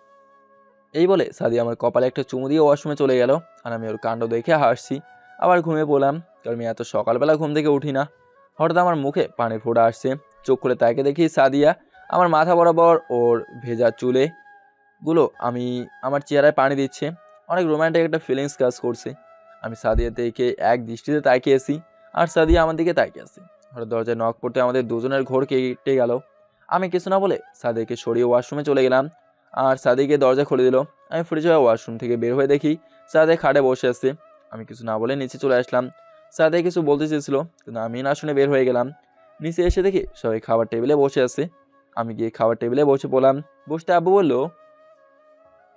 এই বলে সাদিয়া আমার কপালে একটা চুমু দিয়ে ওয়াশরুমে চলে গেল। আর আমি ওর কাণ্ড দেখে হাসছি। আবার ঘুমিয়ে পড়লাম, কারণ আমি এত সকালবেলা ঘুম থেকে উঠি না। হঠাৎ আমার মুখে পানির ফোঁটা আসছে। চোখ খুলে তাকে দেখি সাদিয়া আমার মাথা বরাবর ওর ভেজা চুলে গুলো আমি আমার চেহারায় পানি দিচ্ছে। অনেক রোম্যান্টিক একটা ফিলিংস কাজ করছে। আমি সাদিয়া দেখে এক দৃষ্টিতে তাকিয়েছি, আর সাদিয়া আমার দিকে তাকিয়ে আছে। হঠাৎ দরজায় নক পড়তে আমাদের দুজনের ঘোর কেটে গেল। আমি কিছু না বলে সাদিয়াকে সরিয়ে ওয়াশরুমে চলে গেলাম, আর সাদিয়াকে দরজা খুলে দিল। আমি ফ্রিজ হয়ে ওয়াশরুম থেকে বের হয়ে দেখি সাদিয়া খাটে বসে আছে। আমি কিছু না বলে নিচে চলে আসলাম। সাদিয়া কিছু বলতে চেয়েছিল, কিন্তু আমি না শুনে বের হয়ে গেলাম। নিচে এসে দেখি সবাই খাবার টেবিলে বসে আছে। আমি গিয়ে খাবার টেবিলে বসে পড়লাম। বসতে আব্বু বলল,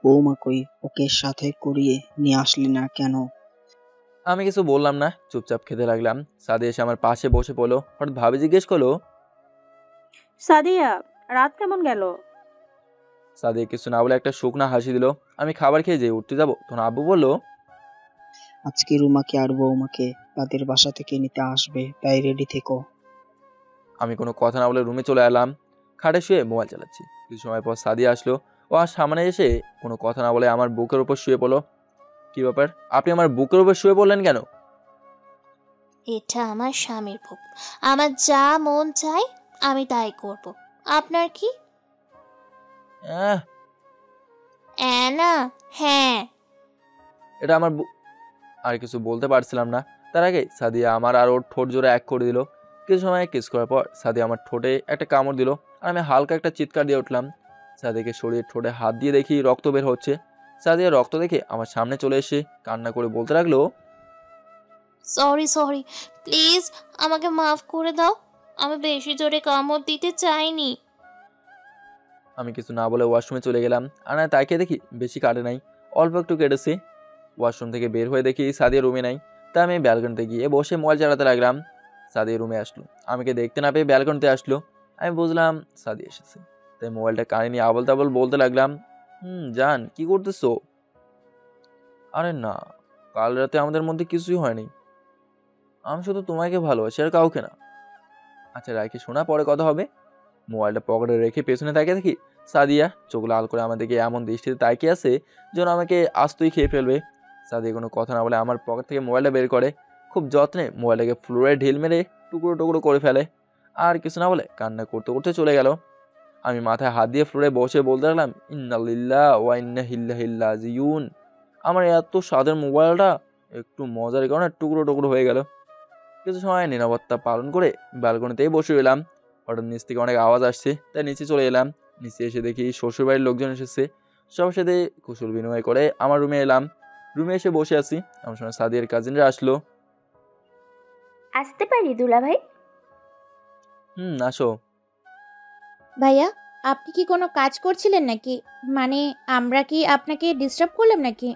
বৌমা কই? ওকে সাথে করিয়ে নিয়ে আসলি না কেন? আমি কিছু বললাম না, চুপচাপ খেতে লাগলাম। সাদিয়া এসে আমার পাশে বসে পড়লো। হঠাৎ ভাবি জিজ্ঞেস করলো, সাদিয়া, রাত কেমন গেল? সাদিয়া কিছু না বলে একটা শুকনা হাসি দিল। আমি খাবার খেয়ে যেয়ে উঠতে যাবো, তখন আব্বু বলল, আজকে রুমাকে আর বৌমাকে তাদের বাসা থেকে নিতে আসবে, তাই রেডি থেকো। আমি কোনো কথা না বলে রুমে চলে এলাম। খাটে শুয়ে মোবাইল চালাচ্ছি। কিছু সময় পর সাদিয়া আসলো। ও আর সামনে এসে কোনো কথা না বলে আমার বুকের উপর শুয়ে পড়লো। কি ব্যাপার, আপনি আমার বুকের উপর শুয়ে পড়লেন কেন? এটা আমার স্বামীর বুক, আমার যা মন চায় আমি তাই করব। আপনার কি? না, হ্যাঁ, এটা আমার আর কিছু বলতে পারছিলাম না। তার আগে সাদিয়া আমার আর ওর ঠোঁট জোরে এক করে দিল। কিছু সময় কিস করার পর সাদিয়া আমার ঠোঁটে একটা কামড় দিল, আর আমি হালকা একটা চিৎকার দিয়ে উঠলাম। সাদিয়াকে সরিয়ে ঠোঁটে হাত দিয়ে দেখি রক্ত বের হচ্ছে। সাদিয়া রক্ত দেখে আমার সামনে চলে এসে কান্না করে বলতে লাগলো, সরি, প্লিজ আমাকে মাফ করে দাও। আমি বেশি জোরে কামড় দিতে চাইনি। আমি কিছু না বলে ওয়াশরুমে চলে গেলাম। আয়নায় তাকিয়ে দেখি বেশি কাটে নাই, অল্প একটু কেটেছে। ওয়াশরুম থেকে বের হয়ে দেখি সাদিয়া রুমে নাই। তাই আমি ব্যালকনিতে গিয়ে বসে মোবাইল চালাতে লাগলাম। সাদিয়া রুমে আসলো, আমাকে দেখতে না পেয়ে ব্যালকনিতে আসলো। আমি বুঝলাম সাদিয়া এসেছে, তাই মোবাইলটা কানে নিয়ে আবল তাবল বলতে লাগলাম, জান কি করতেছো? আরে না, কাল রাতে আমাদের মধ্যে কিছুই হয়নি। আমি শুধু তোমাকে ভালোবাসি, আর কাউকে না। আচ্ছা রাখি শোনা, পরে কথা হবে। মোবাইলটা পকেটে রেখে পেছনে তাকিয়ে দেখি সাদিয়া চোখ লাল করে আমাদেরকে এমন দৃষ্টিতে তাকিয়ে আছে যেন আমাকে আস্তই খেয়ে ফেলবে। সাদিয়া কোনো কথা না বলে আমার পকেট থেকে মোবাইলটা বের করে খুব যত্নে মোবাইলটাকে ফ্লোরে ঢিল মেরে টুকরো টুকরো করে ফেলে, আর কিছু না বলে কান্না করতে করতে চলে গেল। আমি মাথায় হাত দিয়ে ফ্লোরে বসে বলতে লাগলাম, ইন্না লিল্লাহ ওয়া ইন্না ইলাইহি রাজিউন। আমার এত স্বাদের মোবাইলটা একটু মজার কারণে টুকরো টুকরো হয়ে গেল। কিছু সময় নিরাপত্তা পালন করে ব্যালকনিতেই বসে রইলাম। হঠাৎ নিচ থেকে অনেক আওয়াজ আসছে, তাই নিচে চলে এলাম। নিচে এসে দেখি শ্বশুরবাড়ির লোকজন এসেছে। সবার সাথে কুশল বিনিময় করে আমার রুমে এলাম। রুমে এসে বসে আছি, আমার সঙ্গে সাদিয়ার কাজিনরা আসলো। আসতে পারি দুলা ভাই? আসো। ভাইয়া, আপনি কি কোনো কাজ করছিলেন নাকি? মানে আমরা কি আপনাকে ডিস্টার্ব করলাম নাকি?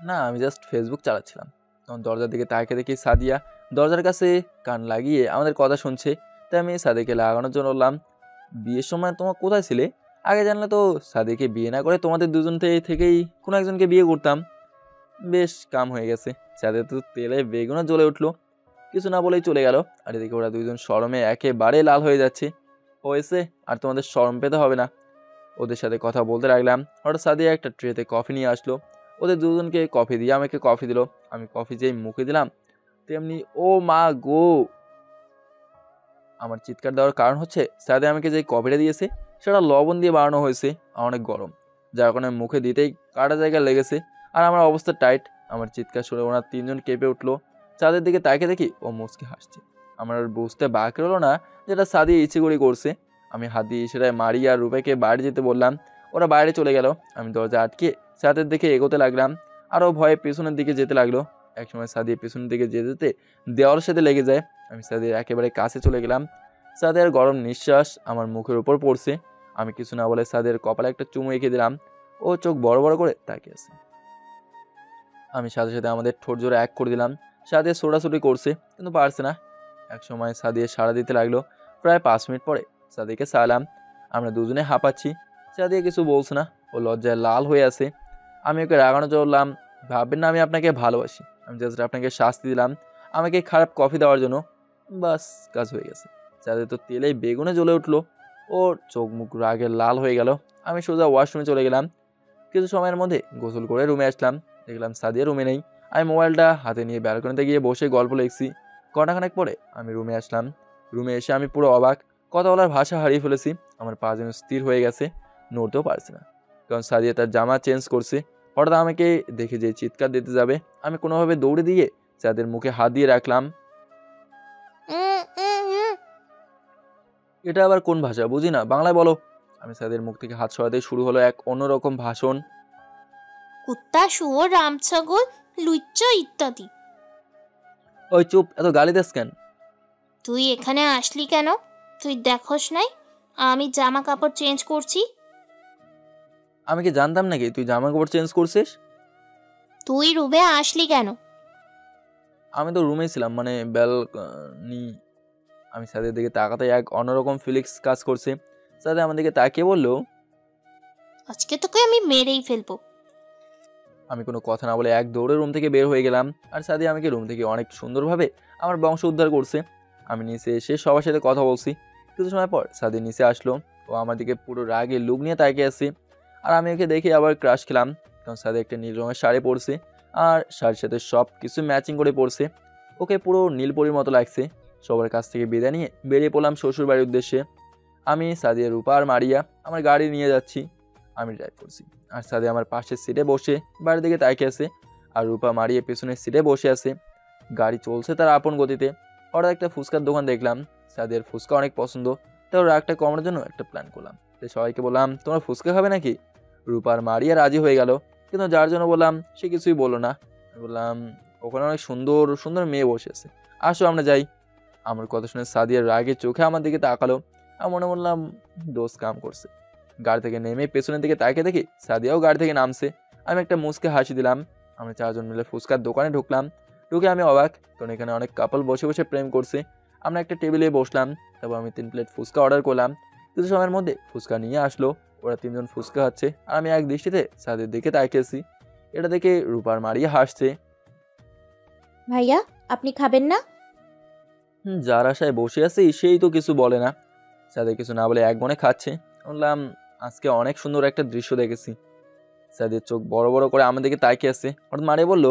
না, আমি জাস্ট ফেসবুক চালাচ্ছিলাম। তখন দরজার দিকে তাকিয়ে দেখি সাদিয়া দরজার কাছে কান লাগিয়ে আমাদের কথা শুনছে। তাই আমি সাদিয়াকে লাগানোর জন্য বললাম, বিয়ের সময় তোমার কোথায় ছিলে? আগে জানলে তো সাদিয়াকে বিয়ে না করে তোমাদের দুজন থেকেই কোনো একজনকে বিয়ে করতাম। বেশ কাম হয়ে গেছে। সাদিয়া তো তেলে বেগুনে জ্বলে উঠলো, কিছু না বলেই চলে গেল। আর এদিকে ওরা দুজন শরমে একেবারে লাল হয়ে যাচ্ছে। হয়েছে, আর তোমাদের শরম পেতে হবে না। ওদের সাথে কথা বলতে লাগলাম। হঠাৎ সাদিয়া একটা ট্রেতে কফি নিয়ে আসলো। ওদের দুজনকে কফি দিয়ে আমাকে কফি দিল। আমি কফি যেই মুখে দিলাম তেমনি ও মা গো! আমার চিৎকার দেওয়ার কারণ হচ্ছে সাদিয়া আমাকে যে কফিটা দিয়েছে সেটা লবণ দিয়ে বানানো হয়েছে, অনেক গরম, যার কারণে মুখে দিতেই কাটা জায়গা লেগেছে। আর আমার অবস্থা টাইট। আমার চিৎকার শুনে ওনার তিনজন কেঁপে উঠলো। চাঁদের দিকে তাকিয়ে দেখি ও মুচকে হাসছে। আমার আর বুঝতে বাকি হলো না যেটা সাদিয়া ইচ্ছে করে করছে। আমি হাত দিয়ে ইশারায় মারি আর রূপাকে বাইরে যেতে বললাম। ওরা বাইরে চলে গেল। আমি দরজা আটকে সাদের দিকে এগোতে লাগলাম। আরও ভয়ে পেছনের দিকে যেতে লাগলো। একসময় সাদিয়া পেছনের দিকে যেতে যেতে দেওয়ালের সাথে লেগে যায়। আমি সাদিয়ার একেবারে কাছে চলে গেলাম। সাদিয়ার গরম নিঃশ্বাস আমার মুখের উপর পড়ছে। আমি কিছু না বলে সাদিয়ার কপালে একটা চুমু এঁকে দিলাম। ও চোখ বড় বড় করে তাকিয়ে আছে। আমি সাথে সাথে আমাদের ঠোঁট জোরে এক করে দিলাম। সাদিয়া ছোটাছুটি করছে কিন্তু পারছে না। একসময় সাদিয়া সাড়া দিতে লাগলো। প্রায় 5 মিনিট পরে সাদিয়াকে সালাম। আমরা দুজনে হাঁপাচ্ছি। সাদিয়া কিছু বলছে না, ও লজ্জায় লাল হয়ে আছে। আমি ওকে রাগানো চললাম, ভাববেন না আমি আপনাকে ভালোবাসি, আমি জাস্ট আপনাকে শাস্তি দিলাম আমাকে খারাপ কফি দেওয়ার জন্য। বাস, কাজ হয়ে গেছে। সাদিয়া তো তেলেই বেগুনে জ্বলে উঠলো। ওর চোখ মুখ রাগে লাল হয়ে গেল। আমি সোজা ওয়াশরুমে চলে গেলাম। কিছু সময়ের মধ্যে গোসল করে রুমে আসলাম। দেখলাম সাদিয়া রুমে নেই। আমি মোবাইলটা হাতে নিয়ে ব্যালকনিতে গিয়ে বসে গল্প লিখছি। ঘণ্টাখানেক পরে আমি রুমে আসলাম। রুমে এসে আমি পুরো অবাক, কথা বলার ভাষা হারিয়ে ফেলেছি। আমার পা যেন স্থির হয়ে গেছে, নড়তেও পারছি না, কারণ সাদিয়া তার জামা চেঞ্জ করছে। হঠাৎ আমাকে দেখে যে চিৎকার দিতে যাবে, আমি কোনোভাবে দৌড়ে দিয়ে সাদের মুখে হাত দিয়ে রাখলাম। এটা আবার কোন ভাষা বুঝি না, বাংলায় বলো। আমি সাদের মুখ থেকে হাত সরাতেই শুরু হলো এক অন্যরকম ভাষণ। কুত্তা, শুয়োর, রামছাগল, লুচ্চা ইত্যাদি। ওই চুপ, এত গালি দিস কেন? তুই এখানে আসলি কেন? তুই দেখোস নাই আমি জামা কাপড় চেঞ্জ করছি? আমি কি জানতাম নাকি তুই জামা কাপড় চেঞ্জ করছিস? তুই রুমে আসলি কেন? আমি তো রুমেই ছিলাম, মানে ব্যালকনি। আমি সাদের দিকে তাকাতে এক অন্যরকম ফিলিংস কাজ করছে। সাদে আমার দিকে তাকিয়ে বললো, আজকে তোকে আমি মেরেই ফেলবো। আমি কোনো কথা না বলে এক দৌড়ে রুম থেকে বের হয়ে গেলাম। আর সাদি আমাকে রুম থেকে অনেক সুন্দরভাবে আমার বংশ উদ্ধার করছে। আমি নিচে এসে সবার সাথে কথা বলছি। কিছু সময় পর সাদি নিচে আসলো। ও আমার দিকে পুরো রাগে লুক নিয়ে তাকিয়ে আসছে। আর আমি ওকে দেখে আবার ক্রাশ খেলাম, কারণ সাদি একটা নীল রঙের শাড়ি পরছে আর শাড়ির সাথে সব কিছু ম্যাচিং করে পরছে। ওকে পুরো নীলপরির মতো লাগছে। সবার কাছ থেকে বিদায় নিয়ে বেরিয়ে পড়লাম শ্বশুর বাড়ির উদ্দেশ্যে। আমি সাদিয়া, রূপা আর মারিয়া আমার গাড়ি নিয়ে যাচ্ছি। আমি ড্রাইভ করছি আর সাদিয়া আমার পাশের সিটে বসে বাড়ির দিকে তাকিয়ে আছে। আর রূপা মারিয়া পেছনের সিটে বসে আছে। গাড়ি চলছে তার আপন গতিতে। হঠাৎ একটা ফুচকার দোকান দেখলাম। সাদিয়ার ফুচকা অনেক পছন্দ, তাই রাগটা কমানোর জন্য একটা প্ল্যান করলাম। তাই সবাইকে বললাম, তোমরা ফুচকা খাবে নাকি? রূপা আর মারিয়া রাজি হয়ে গেল, কিন্তু যার জন্য বললাম সে কিছুই বললো না। বললাম, ওখানে অনেক সুন্দর সুন্দর মেয়ে বসে আছে, আসো আমরা যাই। আমার কথা শুনে সাদিয়া রাগে চোখে আমার দিকে তাকালো। আমি মনে বললাম দোষ কাম করছে। গাড়ি থেকে নেমে পেছনের দিকে তাকিয়ে দেখি সাদিয়াও গাড়ি থেকে নামছে। আমি একটা মুচকে হাসি দিলাম। আমরা 4 জন মিলে ফুচকার দোকানে ঢুকলাম। ঢুকে আমি অবাক, কারণ এখানে অনেক কাপল বসে বসে প্রেম করছে। আমরা একটা টেবিলে বসলাম। তারপর আমি 3 প্লেট ফুচকা অর্ডার করলাম। কিছু সময়ের মধ্যে ফুচকা নিয়ে আসলো। ওরা 3 জন ফুচকা খাচ্ছে আর আমি এক দৃষ্টিতে সাদিয়ার দিকে তাকিয়েছি। এটা দেখে রূপার মারিয়ে হাসছে। ভাইয়া আপনি খাবেন না? যার আশায় বসে আছি সেই তো কিছু বলে না। সাদিয়া কিছু না বলে এক মনে খাচ্ছে। বললাম আজকে অনেক সুন্দর একটা দৃশ্য দেখেছি। সাদিয়ার চোখ বড় বড় করে আমার দিকে তাকিয়ে আছে। হঠাৎ মারিয়ে বলল,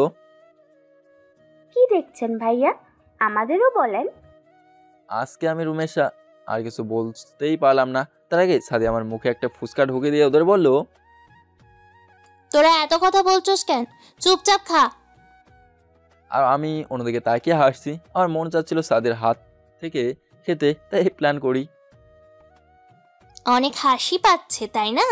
কি দেখছেন ভাইয়া, আমাদেরও বলেন। আজকে আমি রুমে আর কিছু বলতেই পারলাম না। তার আগে সাদিয়া আমার মুখে একটা ফুচকা ঢুকে দিয়ে ওদের বলল, তোরা এত কথা বলছস কেন? চুপচাপ খা। আর আমি অন্যদিকে তাকিয়ে হাসছি। আমার মন চাচ্ছিল সাদিয়ার হাত থেকে খেতে, তাই প্ল্যান করি। অনেক হাসি পাচ্ছে তাই না?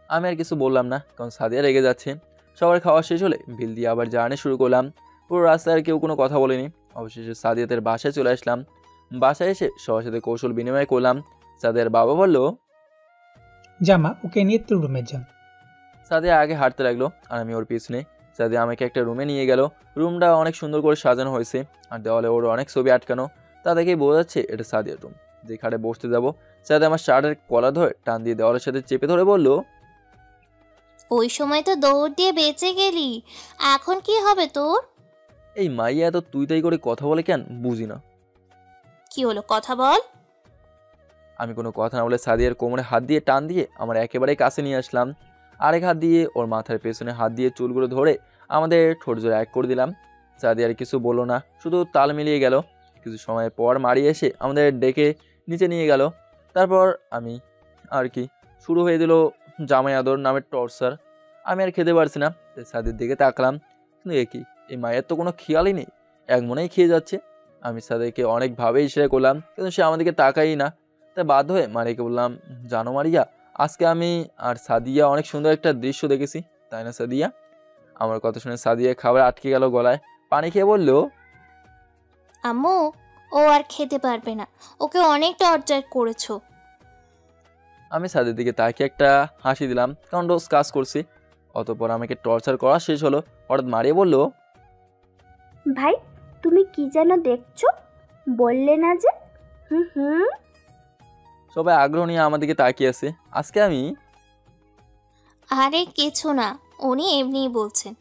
আমি আর কিছু বললাম না, কারণ সাদিয়া রেগে যাচ্ছে। সবার খাওয়া শেষ হলে বিল দিয়ে আবার জার্নি শুরু করলাম। পুরো রাস্তায় আর কেউ কোনো কথা বলেনি। অবশেষে সাদিয়াদের বাসায় চলে আসলাম। বাসায় এসে সবার সাথে কৌশল বিনিময় করলাম। সাদিয়ার বাবা বলল, জামা ওকে নিয়ে তোর রুমে যান। সাদিয়া আগে হাঁটতে লাগলো আর আমি ওর পিছনে। সাদিয়া আমাকে একটা রুমে নিয়ে গেল। রুমটা অনেক সুন্দর করে সাজানো হয়েছে আর দেওয়ালে ওর অনেক ছবি আটকানো। তা দেখেই বোঝা যাচ্ছে এটা সাদিয়ার রুম। যে খাটে বসতে যাবো, সাদিয়া আমার শার্টের কলার ধরে টান দিয়ে দেওয়ালের সাথে চেপে ধরে বলল, ওই সময় তো দৌড় দিয়ে বেঁচে গেলি, এখন কি হবে তোর? এই মাইয়া এত তুই তাই করে কথা বলে কেন বুঝি না। কি হলো, কথা বল। আমি কোনো কথা না বলে সাদিয়ার কোমরে হাত দিয়ে টান দিয়ে আমার একেবারে কাছে নিয়ে আসলাম। আরেক হাত দিয়ে ওর মাথার পেছনে হাত দিয়ে চুলগুলো ধরে আমাদের ঠোঁট জোড়া এক করে দিলাম। সাদিয়ার কিছু বললো না, শুধু তাল মিলিয়ে গেল। কিছু সময় পর মারি এসে আমাদের ডেকে নিচে নিয়ে গেল। তারপর আমি আর কি শুরু হয়ে দিল জামাই আদর নামের টর্চার। আমি আর খেতে পারছি না, তাই সাদিয়ার দিকে তাকলাম। কিন্তু কি এই মায়ের তো কোনো খেয়ালই নেই, এক মনেই খেয়ে যাচ্ছে। আমি সাদিয়াকে অনেকভাবে ইশারা করলাম, কিন্তু সে আমাদেরকে তাকাই না। তাই বাধ্য হয়ে মারিয়াকে বললাম, জানো মারিয়া, আজকে আমি আর সাদিয়া অনেক সুন্দর একটা দৃশ্য দেখেছি, তাই না সাদিয়া? আমার কথা শুনে সাদিয়া খাবার আটকে গেল গলায়, পানি খেয়ে বলল, আম্মু ও আর খেতে পারবে না, ওকে অনেক টর্চার করেছো। আমি সাদিয়ার দিকে তাকিয়ে একটা হাসি দিলাম, কারণ রোজ কাজ করছি। অতঃপর আমাকে টর্চার করা শেষ হলো। হঠাৎ মারিয়া বলল, ভাই তুমি কি যেন দেখছো, বললে না যে? সবাই আগ্রহ নিয়ে আমার দিকে তাকিয়ে আছে। আজকে আমি আরে কিছু না, উনি এমনিই বলছেন।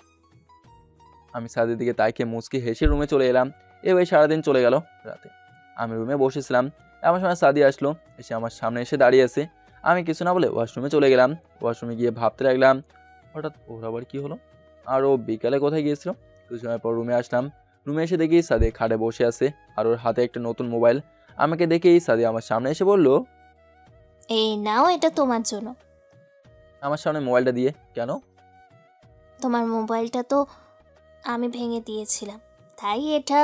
আমি সাদিয়ার দিকে তাকিয়ে মুচকি হেসে রুমে চলে এলাম। এভাবে সারাদিন চলে গেল। রাতে আমি রুমে বসেছিলাম, এমন সময় সাদিয়া আসলো। এসে আমার সামনে এসে দাঁড়িয়ে আছে। আমি কিছু না বলে ওয়াশরুমে চলে গেলাম। ওয়াশরুমে গিয়ে ভাবতে লাগলাম, হঠাৎ ওর আবার কী হলো, আর ও বিকালে কোথায় গিয়েছিল। কিছু সময় পর রুমে আসলাম। রুমে এসে দেখি সাদিয়া খাটে বসে আছে আর ওর হাতে একটা নতুন মোবাইল। আমাকে দেখেই সাদিয়া আমার সামনে এসে বলল, এই নাও, এটা তোমার জন্য। আমার সামনে মোবাইলটা দিয়ে কেন? তোমার মোবাইলটা তো আমি ভেঙে দিয়েছিলাম, তাই এটা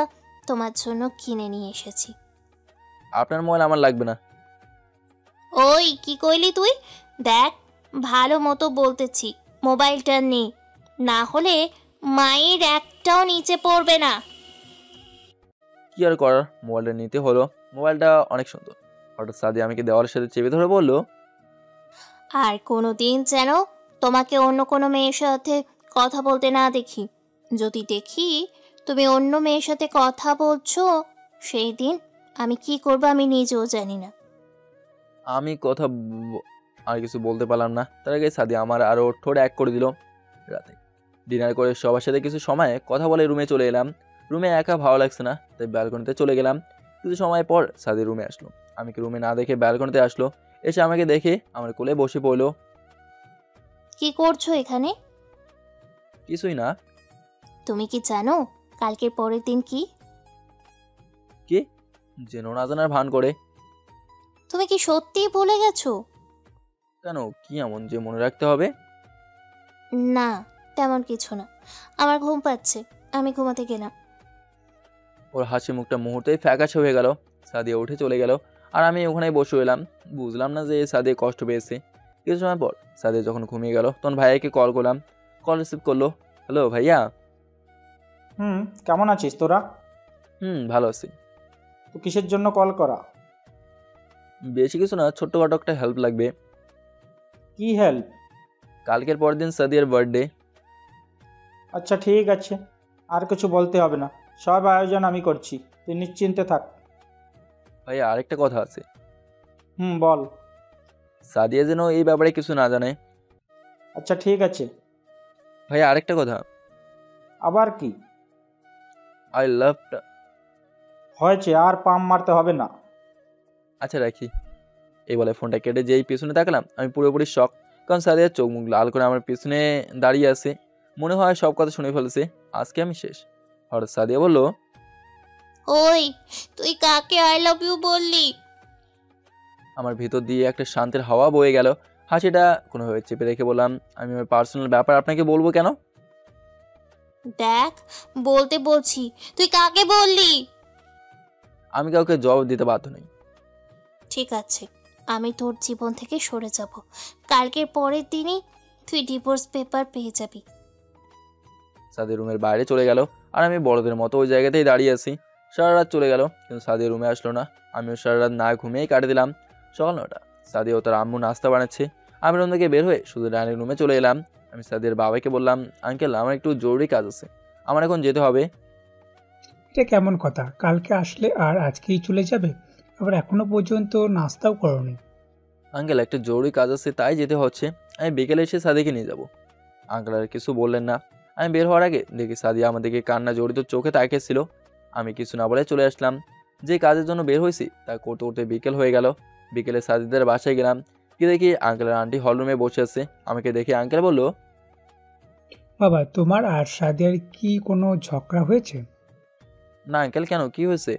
তোমার জন্য কিনে নিয়ে এসেছি। আপনার মোবাইল আমার লাগবে না। ওই কি কইলি তুই? দেখ ভালো মতো বলতেছি, মোবাইলটা নে, না হলে মায়ের একটাও নিচে পড়বে না। কি আর করার, মোবাইলটা নিতে হলো। মোবাইলটা অনেক সুন্দর। হঠাৎ সাদিয়া আমাকে দেওয়ালের সাথে চেপে ধরে বলল, আর কোনো দিন যেন তোমাকে অন্য কোনো মেয়ের সাথে কথা বলতে না দেখি। যদি দেখি তুমি অন্য মেয়ের সাথে কথা বলছো, সেই দিন আমি কি করবো আমি নিজেও জানি না। আমি কথা আর কিছু বলতে পারলাম না। তার আগে সাদিয়া আমার আরও ঠোঁট এক করে দিল। রাতে ডিনার করে সবার সাথে কিছু সময় কথা বলে রুমে চলে এলাম। রুমে একা ভালো লাগছে না, তাই ব্যালকনিতে চলে গেলাম। কিছু সময় পর সাদিয়া রুমে আসলো। আমি কি রুমে না দেখে ব্যালকনিতে আসলো। এসে আমাকে দেখে আমার কোলে বসে পড়লো। কি করছো এখানে? কিছুই না। তুমি কি জানো কালকের পরের দিন কি? কি? যেন না জানার ভান করে। তুমি কি সত্যিই ভুলে গেছো? কেন, কি এমন যে মনে রাখতে হবে? না তেমন কিছু না, আমার ঘুম পাচ্ছে, আমি ঘুমাতে গেলাম। ওর হাসি মুখটা মুহূর্তেই ফ্যাকাশে হয়ে গেল। সাদিয়া উঠে চলে গেল আর আমি ওখানেই বসে এলাম। বুঝলাম না যে সাদিয়া কষ্ট পেয়েছে। কিছু সময় পর সাদিয়া যখন ঘুমিয়ে গেল, তখন ভাইয়াকে কল করলাম। কল রিসিভ করলো। হ্যালো ভাইয়া। কেমন আছিস তোরা? ভালো আছি। তো কিসের জন্য কল করা? বেশি কিছু না, ছোট্টখাটো একটা হেল্প লাগবে। কি হেল্প? কালকের পরের দিন সাদিয়ার বার্থডে। আচ্ছা ঠিক আছে, আর কিছু বলতে হবে না, সব আয়োজন আমি করছি, তুই নিশ্চিন্তে থাক। ভাইয়া আরেকটা কথা আছে। বল। সাদিয়া যেন এই ব্যাপারে কিছু না জানে। আচ্ছা ঠিক আছে। ভাইয়া আরেকটা কথা। আবার কি? I love. হয়েছে, আর পাম মারতে হবে না। আচ্ছা রাখি। এই বলে ফোনটা কেটে যেই পিছনে তাকালাম আমি পুরোপুরি শক, কারণ সাদিয়ার চোখ মুখ লাল করে আমার পিছনে দাঁড়িয়ে আছে। মনে হয় সব কথা শুনে ফেলেছে, আজকে আমি শেষ। হঠাৎ সাদিয়া বলল, ওই তুই কাকে আই লাভ ইউ বললি? আমার ভিতর দিয়ে একটা শান্তির হাওয়া বয়ে গেল। হাসিটা কোনোভাবে চেপে রেখে বললাম, আমি আমার পার্সোনাল ব্যাপার আপনাকে বলবো কেন? দেখ বলতে বলছি, তুই কাকে বললি? আমি কাউকে জবাব দিতে বাধ্য নই। ঠিক আছে, আমি তোর জীবন থেকে সরে যাব। কালকের পরের দিনই তুই ডিভোর্স পেপার পেয়ে যাবি। সাদিয়া রুমের বাইরে চলে গেল, আর আমি বড়দের মতো ওই জায়গাতেই দাঁড়িয়ে আছি। সারা রাত চলে গেল, কিন্তু সাদিয়া রুমে আসলো না। আমিও সারা রাত না ঘুমিয়েই কাটিয়ে দিলাম। সকাল 9টা, সাদিয়া ও তার আম্মু নাস্তা বানাচ্ছে। আমি রুম থেকে বের হয়ে শুধু ডাইনিং রুমে চলে এলাম। আমি সাদিয়ার বাবাকে বললাম, আঙ্কেল আমার একটু জরুরি কাজ আছে, আমার এখন যেতে হবে। এটা কেমন কথা? কালকে আসলে আর আজকেই চলে যাবে? আবার এখনো পর্যন্ত নাস্তাও করোনি। আঙ্কেল একটা জরুরি কাজ আছে, তাই যেতে হচ্ছে। আমি বিকেলে এসে সাদিয়াকে নিয়ে যাব। আঙ্কেল আর কিছু বললেন না। আমি বের হওয়ার আগে দেখি সাদিয়া আমাদেরকে কান্না জড়িত চোখে তাকিয়েছিল। আমি কিছু না বলে চলে আসলাম। যে কাজের জন্য বের হয়েছি তা করতে করতে বিকেল হয়ে গেল। বিকেলে সাদিয়াদের বাসায় গেলাম, কি দেখি আঙ্কেলের আন্টি হলরুমে বসে আছে। আমাকে দেখে আঙ্কেল বলল, বাবা তোমার আর সাদিয়ার কি কোনো ঝগড়া হয়েছে? না আঙ্কেল, কেন, কি হয়েছে?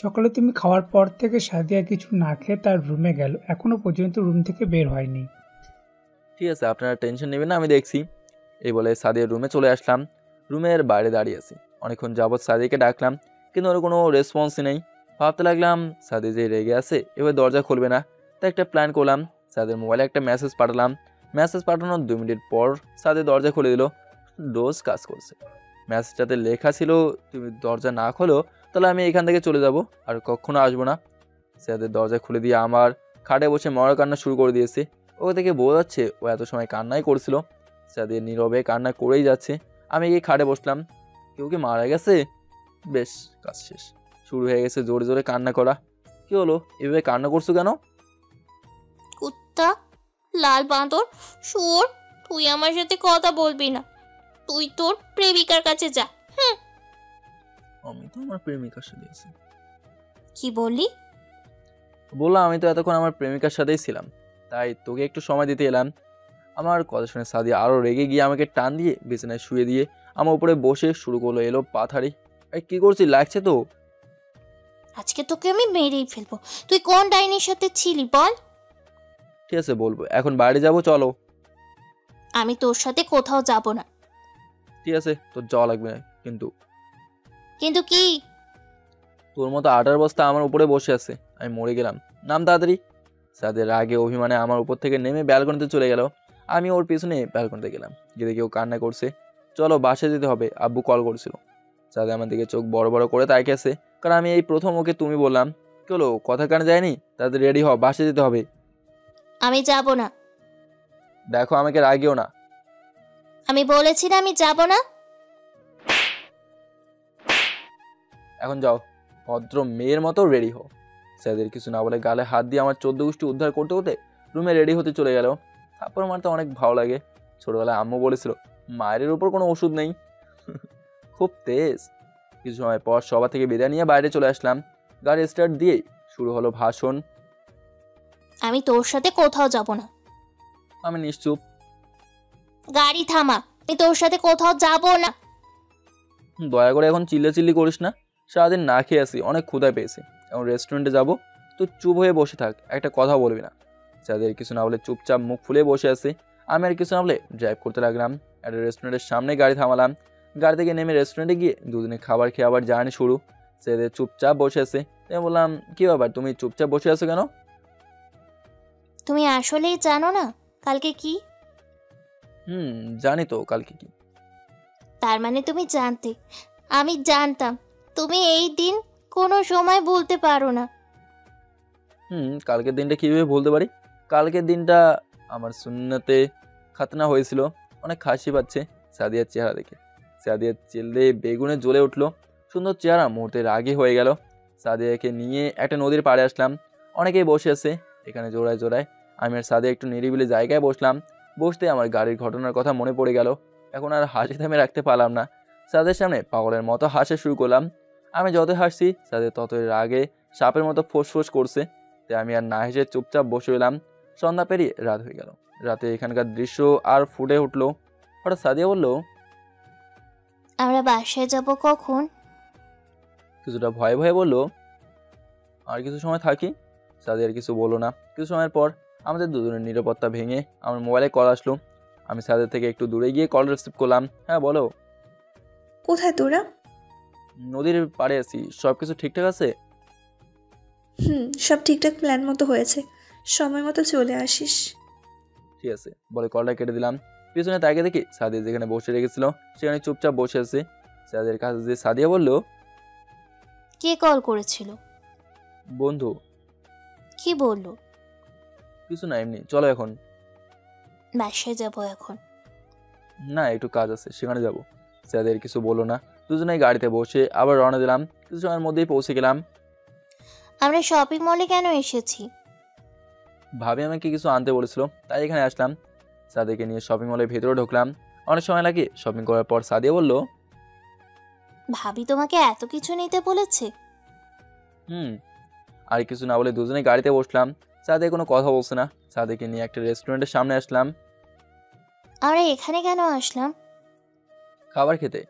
সকালে তুমি খাওয়ার পর থেকে সাদিয়া কিছু না খেয়ে তার রুমে গেল, এখনো পর্যন্ত রুম থেকে বের হয়নি। ঠিক আছে, আপনারা টেনশন নেবেন না, আমি দেখছি। এই বলে সাদিয়ার রুমে চলে আসলাম। রুমের বাইরে দাঁড়িয়ে আছি। অনেকক্ষণ যাবৎ সাদিয়াকে ডাকলাম, কিন্তু ওর কোনো রেসপন্সই নেই। ভাবতে লাগলাম সাদিয়া যে রেগে আছে, এবার দরজা খুলবে না। তাই একটা প্ল্যান করলাম, সাদিয়ার মোবাইলে একটা মেসেজ পাঠালাম। মেসেজ পাঠানোর 2 মিনিট পর সাদিয়া দরজা খুলে দিল। ডোজ কাজ করছে। মেসেজটাতে লেখা ছিল, তুমি দরজা না খোলো তাহলে আমি এখান থেকে চলে যাব, আর কখনো আসবো না। সাদিয়ার দরজা খুলে দিয়ে আমার খাটে বসে মরা কান্না শুরু করে দিয়েছে। ও থেকে বোঝা যাচ্ছে ও এত সময় কান্নাই করছিল। সাদিয়া নীরবে কান্না করেই যাচ্ছে। আমি গিয়ে খাটে বসলাম। কেউ কি মারা গেছে? বেশ, কাজ শেষ। শুরু হয়ে গেছে জোরে জোরে কান্না করা। কি হলো, এভাবে কান্না করছো কেন? কুত্তা, লাল বাঁদর, শুয়োর, তুই আমার সাথে কথা বলবি না। তুই তোর প্রেমিকার কাছে যা। আমি তো আমার প্রেমিকার সাথে আছি। কি বললি? বললাম আমি তো এতক্ষণ আমার প্রেমিকার সাথেই ছিলাম, তাই তোকে একটু সময় দিতে এলাম। আমার কথা শুনে সাদিয়া আরও রেগে গিয়ে আমাকে টান দিয়ে বিছানায় শুয়ে দিয়ে আমার উপরে বসে শুরু করলো এলো পাথারি। কি করছিস, লাগছে তো? আজকে তোকে আমি মেরেই ফেলবো। তুই কোন ডাইনির সাথে ছিলি বল? ঠিক আছে বলবো, এখন বাইরে যাবো, চলো। আমি তোর সাথে কোথাও যাব না। ঠিক আছে, তোর যাওয়া লাগবে না। কিন্তু কি? তোর মতো 8 বস্তা আমার উপরে বসে আছে, আমি মরে গেলাম। নাম তাড়াতাড়ি। সাদের রাগে অভিমানে আমার উপর থেকে নেমে ব্যালকনিতে চলে গেল। আমি ওর পিছনে ব্যালকনিতে গেলাম, গিয়ে দেখি ও কান্না করছে। চলো বাসায় যেতে হবে, আব্বু কল করছিল। সাদে আমার দিকে চোখ বড় বড় করে তাকিয়ে আছে, কারণ আমি এই প্রথম ওকে তুমি বললাম। কি হলো, কথা কানে যায়নি? তাদের রেডি হ, বাসায় যেতে হবে। আমি যাব না। দেখো আমাকে রাগিও না। আমি বলেছি না আমি যাব না। এখন যাও, ভদ্র মেয়ের মতো রেডি হও। স্যাদের কিছু না বলে গালে হাত দিয়ে আমার 14 গোষ্ঠী উদ্ধার করতে হতে রুমে রেডি হতে চলে গেল। তারপর আমার তো অনেক ভালো লাগে। ছোটবেলায় আম্মু বলেছিল মায়ের উপর কোনো ওষুধ নেই। খুব তেজ। কিছু সময় পর সভা থেকে বিদায় নিয়ে বাইরে চলে আসলাম। গাড়ি স্টার্ট দিয়েই শুরু হলো ভাষণ। আমি তোর সাথে কোথাও যাব না। আমি নিশ্চুপ। গাড়ি থামা, আমি তোর সাথে কোথাও যাব না। দয়া করে এখন চিল্লাচিল্লি করিস না। সারাদিন না খেয়ে আসি, অনেক ক্ষুধায় পেয়েছে। এখন রেস্টুরেন্টে যাবো, তো চুপ হয়ে বসে থাক, একটা কথা বলবি না। যাদের কিছু না বলে চুপচাপ মুখ ফুলে বসে আছে। আমি আর কিছু না বলে ড্রাইভ করতে লাগলাম। একটা রেস্টুরেন্টের সামনে গাড়ি থামালাম। গাড়ি থেকে নেমে রেস্টুরেন্টে গিয়ে দুদিনে খাবার খেয়ে আবার জার্নি শুরু। সেদের চুপচাপ বসে আছে। আমি বললাম, কি ব্যাপার, তুমি চুপচাপ বসে আছো কেন? তুমি আসলেই জানো না কালকে কি? জানি তো কালকে কি। তার মানে তুমি জানতে। আমি জানতাম তুমি এই দিন কোনো সময় বলতে পারো না। কালকের দিনটা কীভাবে বলতে পারি? কালকের দিনটা আমার সুন্নতে খাতনা হয়েছিল। অনেক হাসি পাচ্ছে সাদিয়ার চেহারা দেখে। সাদিয়ার চেল্লে বেগুনে জ্বলে উঠলো। সুন্দর চেহারা মুহূর্তে রাগী হয়ে গেল। সাদিয়াকে নিয়ে একটা নদীর পাড়ে আসলাম। অনেকেই বসে আছে এখানে জোড়ায় জোড়ায়। আমি আর সাদিয়া একটু নিরিবিলি জায়গায় বসলাম। বসতে আমার গাড়ির ঘটনার কথা মনে পড়ে গেল। এখন আর হাসি থামে রাখতে পারলাম না। সাদিয়ার সামনে পাগলের মতো হাসা শুরু করলাম। আমি যতই হাসছি সাদিয়া ততই রাগে সাপের মতো ফোঁস করছে। তাই আমি আর না হেসে চুপচাপ বসে এলাম। সন্ধ্যা পেরিয়ে রাত হয়ে গেল। রাতে এখানকার দৃশ্য আর ফুটে উঠলো। হঠাৎ সাদিয়া বলল, আমরা বাসায় যাব কখন? কিছুটা ভয়ে ভয়ে বলল, আর কিছু সময় থাকি। সাদিয়া আর কিছু বললো না। কিছু সময়ের পর আমাদের দুজনের নিরাপত্তা ভেঙে আমার মোবাইলে কল আসলো। আমি সাদিয়া থেকে একটু দূরে গিয়ে কল রিসিভ করলাম। হ্যাঁ বলো। কোথায় তোরা? নদীর পাড়ে আছি। সব কিছু ঠিকঠাক আছে? সব ঠিকঠাক প্ল্যান মতো হয়েছে, সময় মতো চলে আসিস। ঠিক আছে বলে কলটা কেটে দিলাম। পিছনে তাকে দেখি সাদিয়া যেখানে বসে রেখেছিল সেখানে চুপচাপ বসে আছে। সাদিয়ার কাছে যে সাদিয়া বলল, কে কল করেছিল? বন্ধু। কি বললো? কিছু না, এমনি। চলো এখন। বাসায় যাব এখন? না, একটু কাজ আছে, সেখানে যাব। সাদিয়ার কিছু বললো না। দুজনেই গাড়িতে বসে আবার রওনা দিলাম। কিছু সময়ের মধ্যেই পৌঁছে গেলাম। আমরা শপিং মলে কেন এসেছি? ভাবি আমাকে কিছু আনতে বলেছিল, তাই এখানে আসলাম। সাদিয়াকে নিয়ে শপিং মলের ভেতরে ঢুকলাম। অনেক সময় লাগে শপিং করার পর সাদিয়া বলল, ভাবি তোমাকে এত কিছু নিতে বলেছে? আর কিছু না বলে দুজনে গাড়িতে বসলাম। সাদিয়া কোনো কথা বলছে না। সাদিয়াকে নিয়ে একটা রেস্টুরেন্টের সামনে আসলাম। আমরা এখানে কেন আসলাম? খাবার খেতে।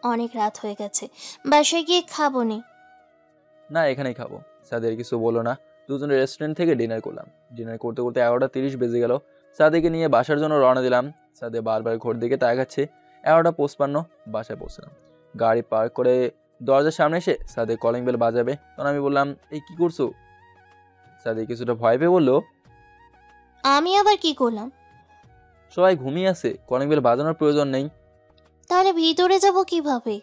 অনেক রাত হয়ে গেছে, বাসায় গিয়ে খাবো নি। না, এখানেই খাবো। সাদিয়ার কিছু বললো না। দুজনে রেস্টুরেন্ট থেকে ডিনার করলাম। ডিনার করতে করতে 11:30 বেজে গেল। সাদিয়াকে নিয়ে বাসার জন্য রওনা দিলাম। সাদিয়া বারবার ঘড়ির দিকে তাকাচ্ছে। 11:55 বাসায় পৌঁছলাম। গাড়ি পার্ক করে দরজার সামনে এসে সাদিয়া কলিং বেল বাজাবে, তখন আমি বললাম, এই কি করছো? সাদিয়া কিছুটা ভয় পেয়ে বলল, আমি আবার কি করলাম? সবাই ঘুমিয়ে আছে, কলিং বেল বাজানোর প্রয়োজন নেই। তাহলে ভিতরে যাব কিভাবে?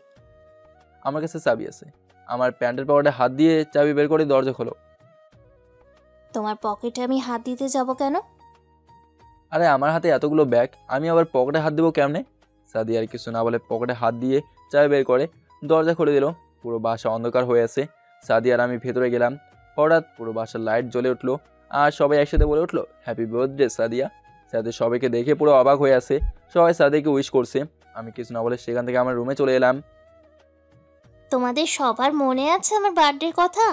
আমার কাছে চাবি আছে। আমার প্যান্টের পকেটে হাত দিয়ে চাবি বের করে দরজা খোলো। তোমার পকেটে আমি হাত দিতে যাব কেন? আরে আমার হাতে এতগুলো ব্যাগ, আমি আবার পকেটে হাত দেবো কেমনে? সাদিয়া আর কিছু না বলে পকেটে হাত দিয়ে চাবি বের করে দরজা খুলে দিল। পুরো বাসা অন্ধকার হয়ে আছে। সাদিয়া আর আমি ভেতরে গেলাম। হঠাৎ পুরো বাসার লাইট জ্বলে উঠলো আর সবাই একসাথে বলে উঠলো, হ্যাপি বার্থডে সাদিয়া। সাদিয়া সবাইকে দেখে পুরো অবাক হয়ে আছে। সবাই সাদিয়াকে উইশ করছে। আমি কিছু না বলে সেখান থেকে আমার রুমে চলে এলাম। তোমাদের সবার মনে আছে আমার বার্থডের কথা?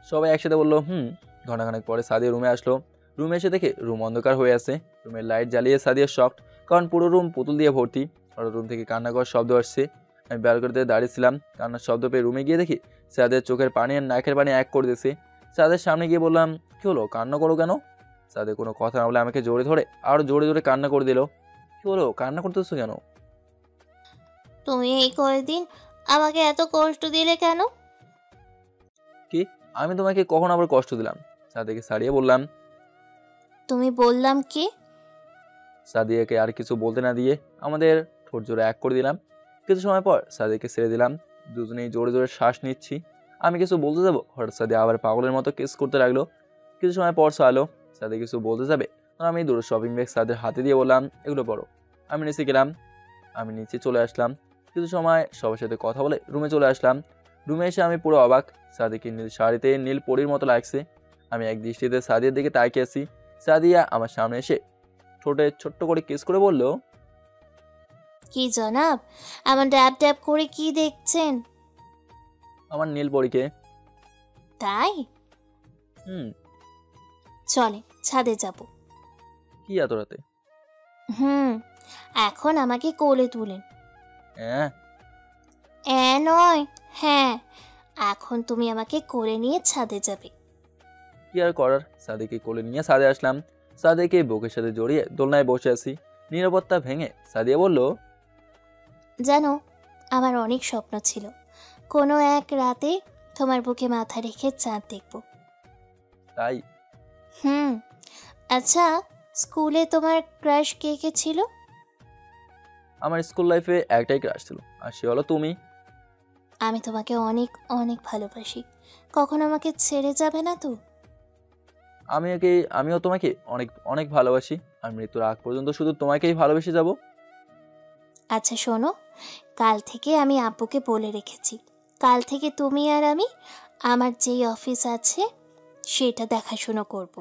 সবাই একসাথে বললো ঘণ্টাখানেক পরে সাদিয়া রুমে আসলো। রুমে এসে দেখে রুম অন্ধকার হয়ে আছে। রুমের লাইট জ্বালিয়ে সাদিয়া শকড, কারণ পুরো রুম পুতুল দিয়ে ভর্তি। আর রুম থেকে কান্না করার শব্দ আসছে। আমি ব্যালকনিতে দাঁড়িয়েছিলাম। কান্নার শব্দ পেয়ে রুমে গিয়ে দেখি সাদিয়ার চোখের পানি আর নাকের পানি এক করে দিয়েছে। সাদিয়ার সামনে গিয়ে বললাম, কী হলো, কান্না করো কেন? সাদিয়া কোনো কথা না বলে আমাকে জোরে ধরে আরও জোরে জোরে কান্না করে দিল। কী হলো, কান্না করতেছো কেন? তুমি এই কয়েকদিন আমাকে এত কষ্ট দিলে কেন? কি, আমি তোমাকে কখন আবার কষ্ট দিলাম? সাদিয়াকে ছাড়িয়ে বললাম। তুমি বললাম কি? সাদিয়াকে আর কিছু বলতে না দিয়ে আমাদের ঠোঁট জোরে এক করে দিলাম। কিছু সময় পর সাদিয়াকে ছেড়ে দিলাম। দুজনেই জোরে জোরে শ্বাস নিচ্ছি। আমি কিছু বলতে যাবো, হঠাৎ সাদিয়া আবার পাগলের মতো কিস করতে লাগলো। কিছু সময় পর সালো সাদিয়া কিছু বলতে যাবে, আমি দুটো শপিং ব্যাগ সাদিয়ার হাতে দিয়ে বললাম, এগুলো পড়ো। আমি নিচে গেলাম। আমি নিচে চলে আসলাম। কিছু সময় সবার সাথে কথা বলে রুমে চলে আসলাম। রুমে এসে আমি পুরো অবাক। সাদিয়াকে নীল শাড়িতে নীল পরীর মতো লাগছে। আমি এক দৃষ্টিতে সাদিয়ার দিকে তাকিয়ে আছি। সাদিয়া আমার সামনে এসে ঠোঁটে ছোট্ট করে কিস করে বলল, কি জনাব, আমার ড্যাব ড্যাব করে কি দেখছেন? আমার নীল পরীকে। তাই? চলে ছাদে যাব। কি এত রাতে? এখন আমাকে কোলে তুলেন। নয়, হ্যাঁ, এখন তুমি আমাকে কোলে নিয়ে ছাদে যাবে। কি আর করার, সাদিয়াকে কোলে নিয়ে ছাদে আসলাম। সাদিয়াকে বুকের সাথে জড়িয়ে দোলনায় বসে আছি। নিরাপত্তা ভেঙে সাদিয়া বলল, জানো, আমার অনেক স্বপ্ন ছিল কোনো এক রাতে তোমার বুকে মাথা রেখে চাঁদ দেখব। তাই? আচ্ছা, স্কুলে তোমার ক্রাশ কে কে ছিল? আমার স্কুল লাইফে একটাই ক্রাশ ছিল, আর সে হলো তুমি। আমি তোমাকে অনেক অনেক ভালোবাসি। কখনো আমাকে ছেড়ে যাবে না তো? আমিও তোমাকে অনেক অনেক ভালোবাসি। আমি মৃত্যুর আগ পর্যন্ত শুধু তোমাকেই ভালোবেসে যাব। আচ্ছা শোনো, কাল থেকে আমি আব্বুকে বলে রেখেছি, কাল থেকে তুমি আর আমি আমার যেই অফিস আছে সেটা দেখাশুনো করব।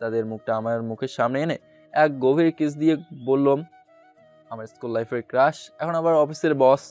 সাদিয়ার মুখটা আমার মুখের সামনে এনে এক গভীর কিস দিয়ে বললাম, আমার স্কুল লাইফের ক্রাশ এখন আবার অফিসের বস।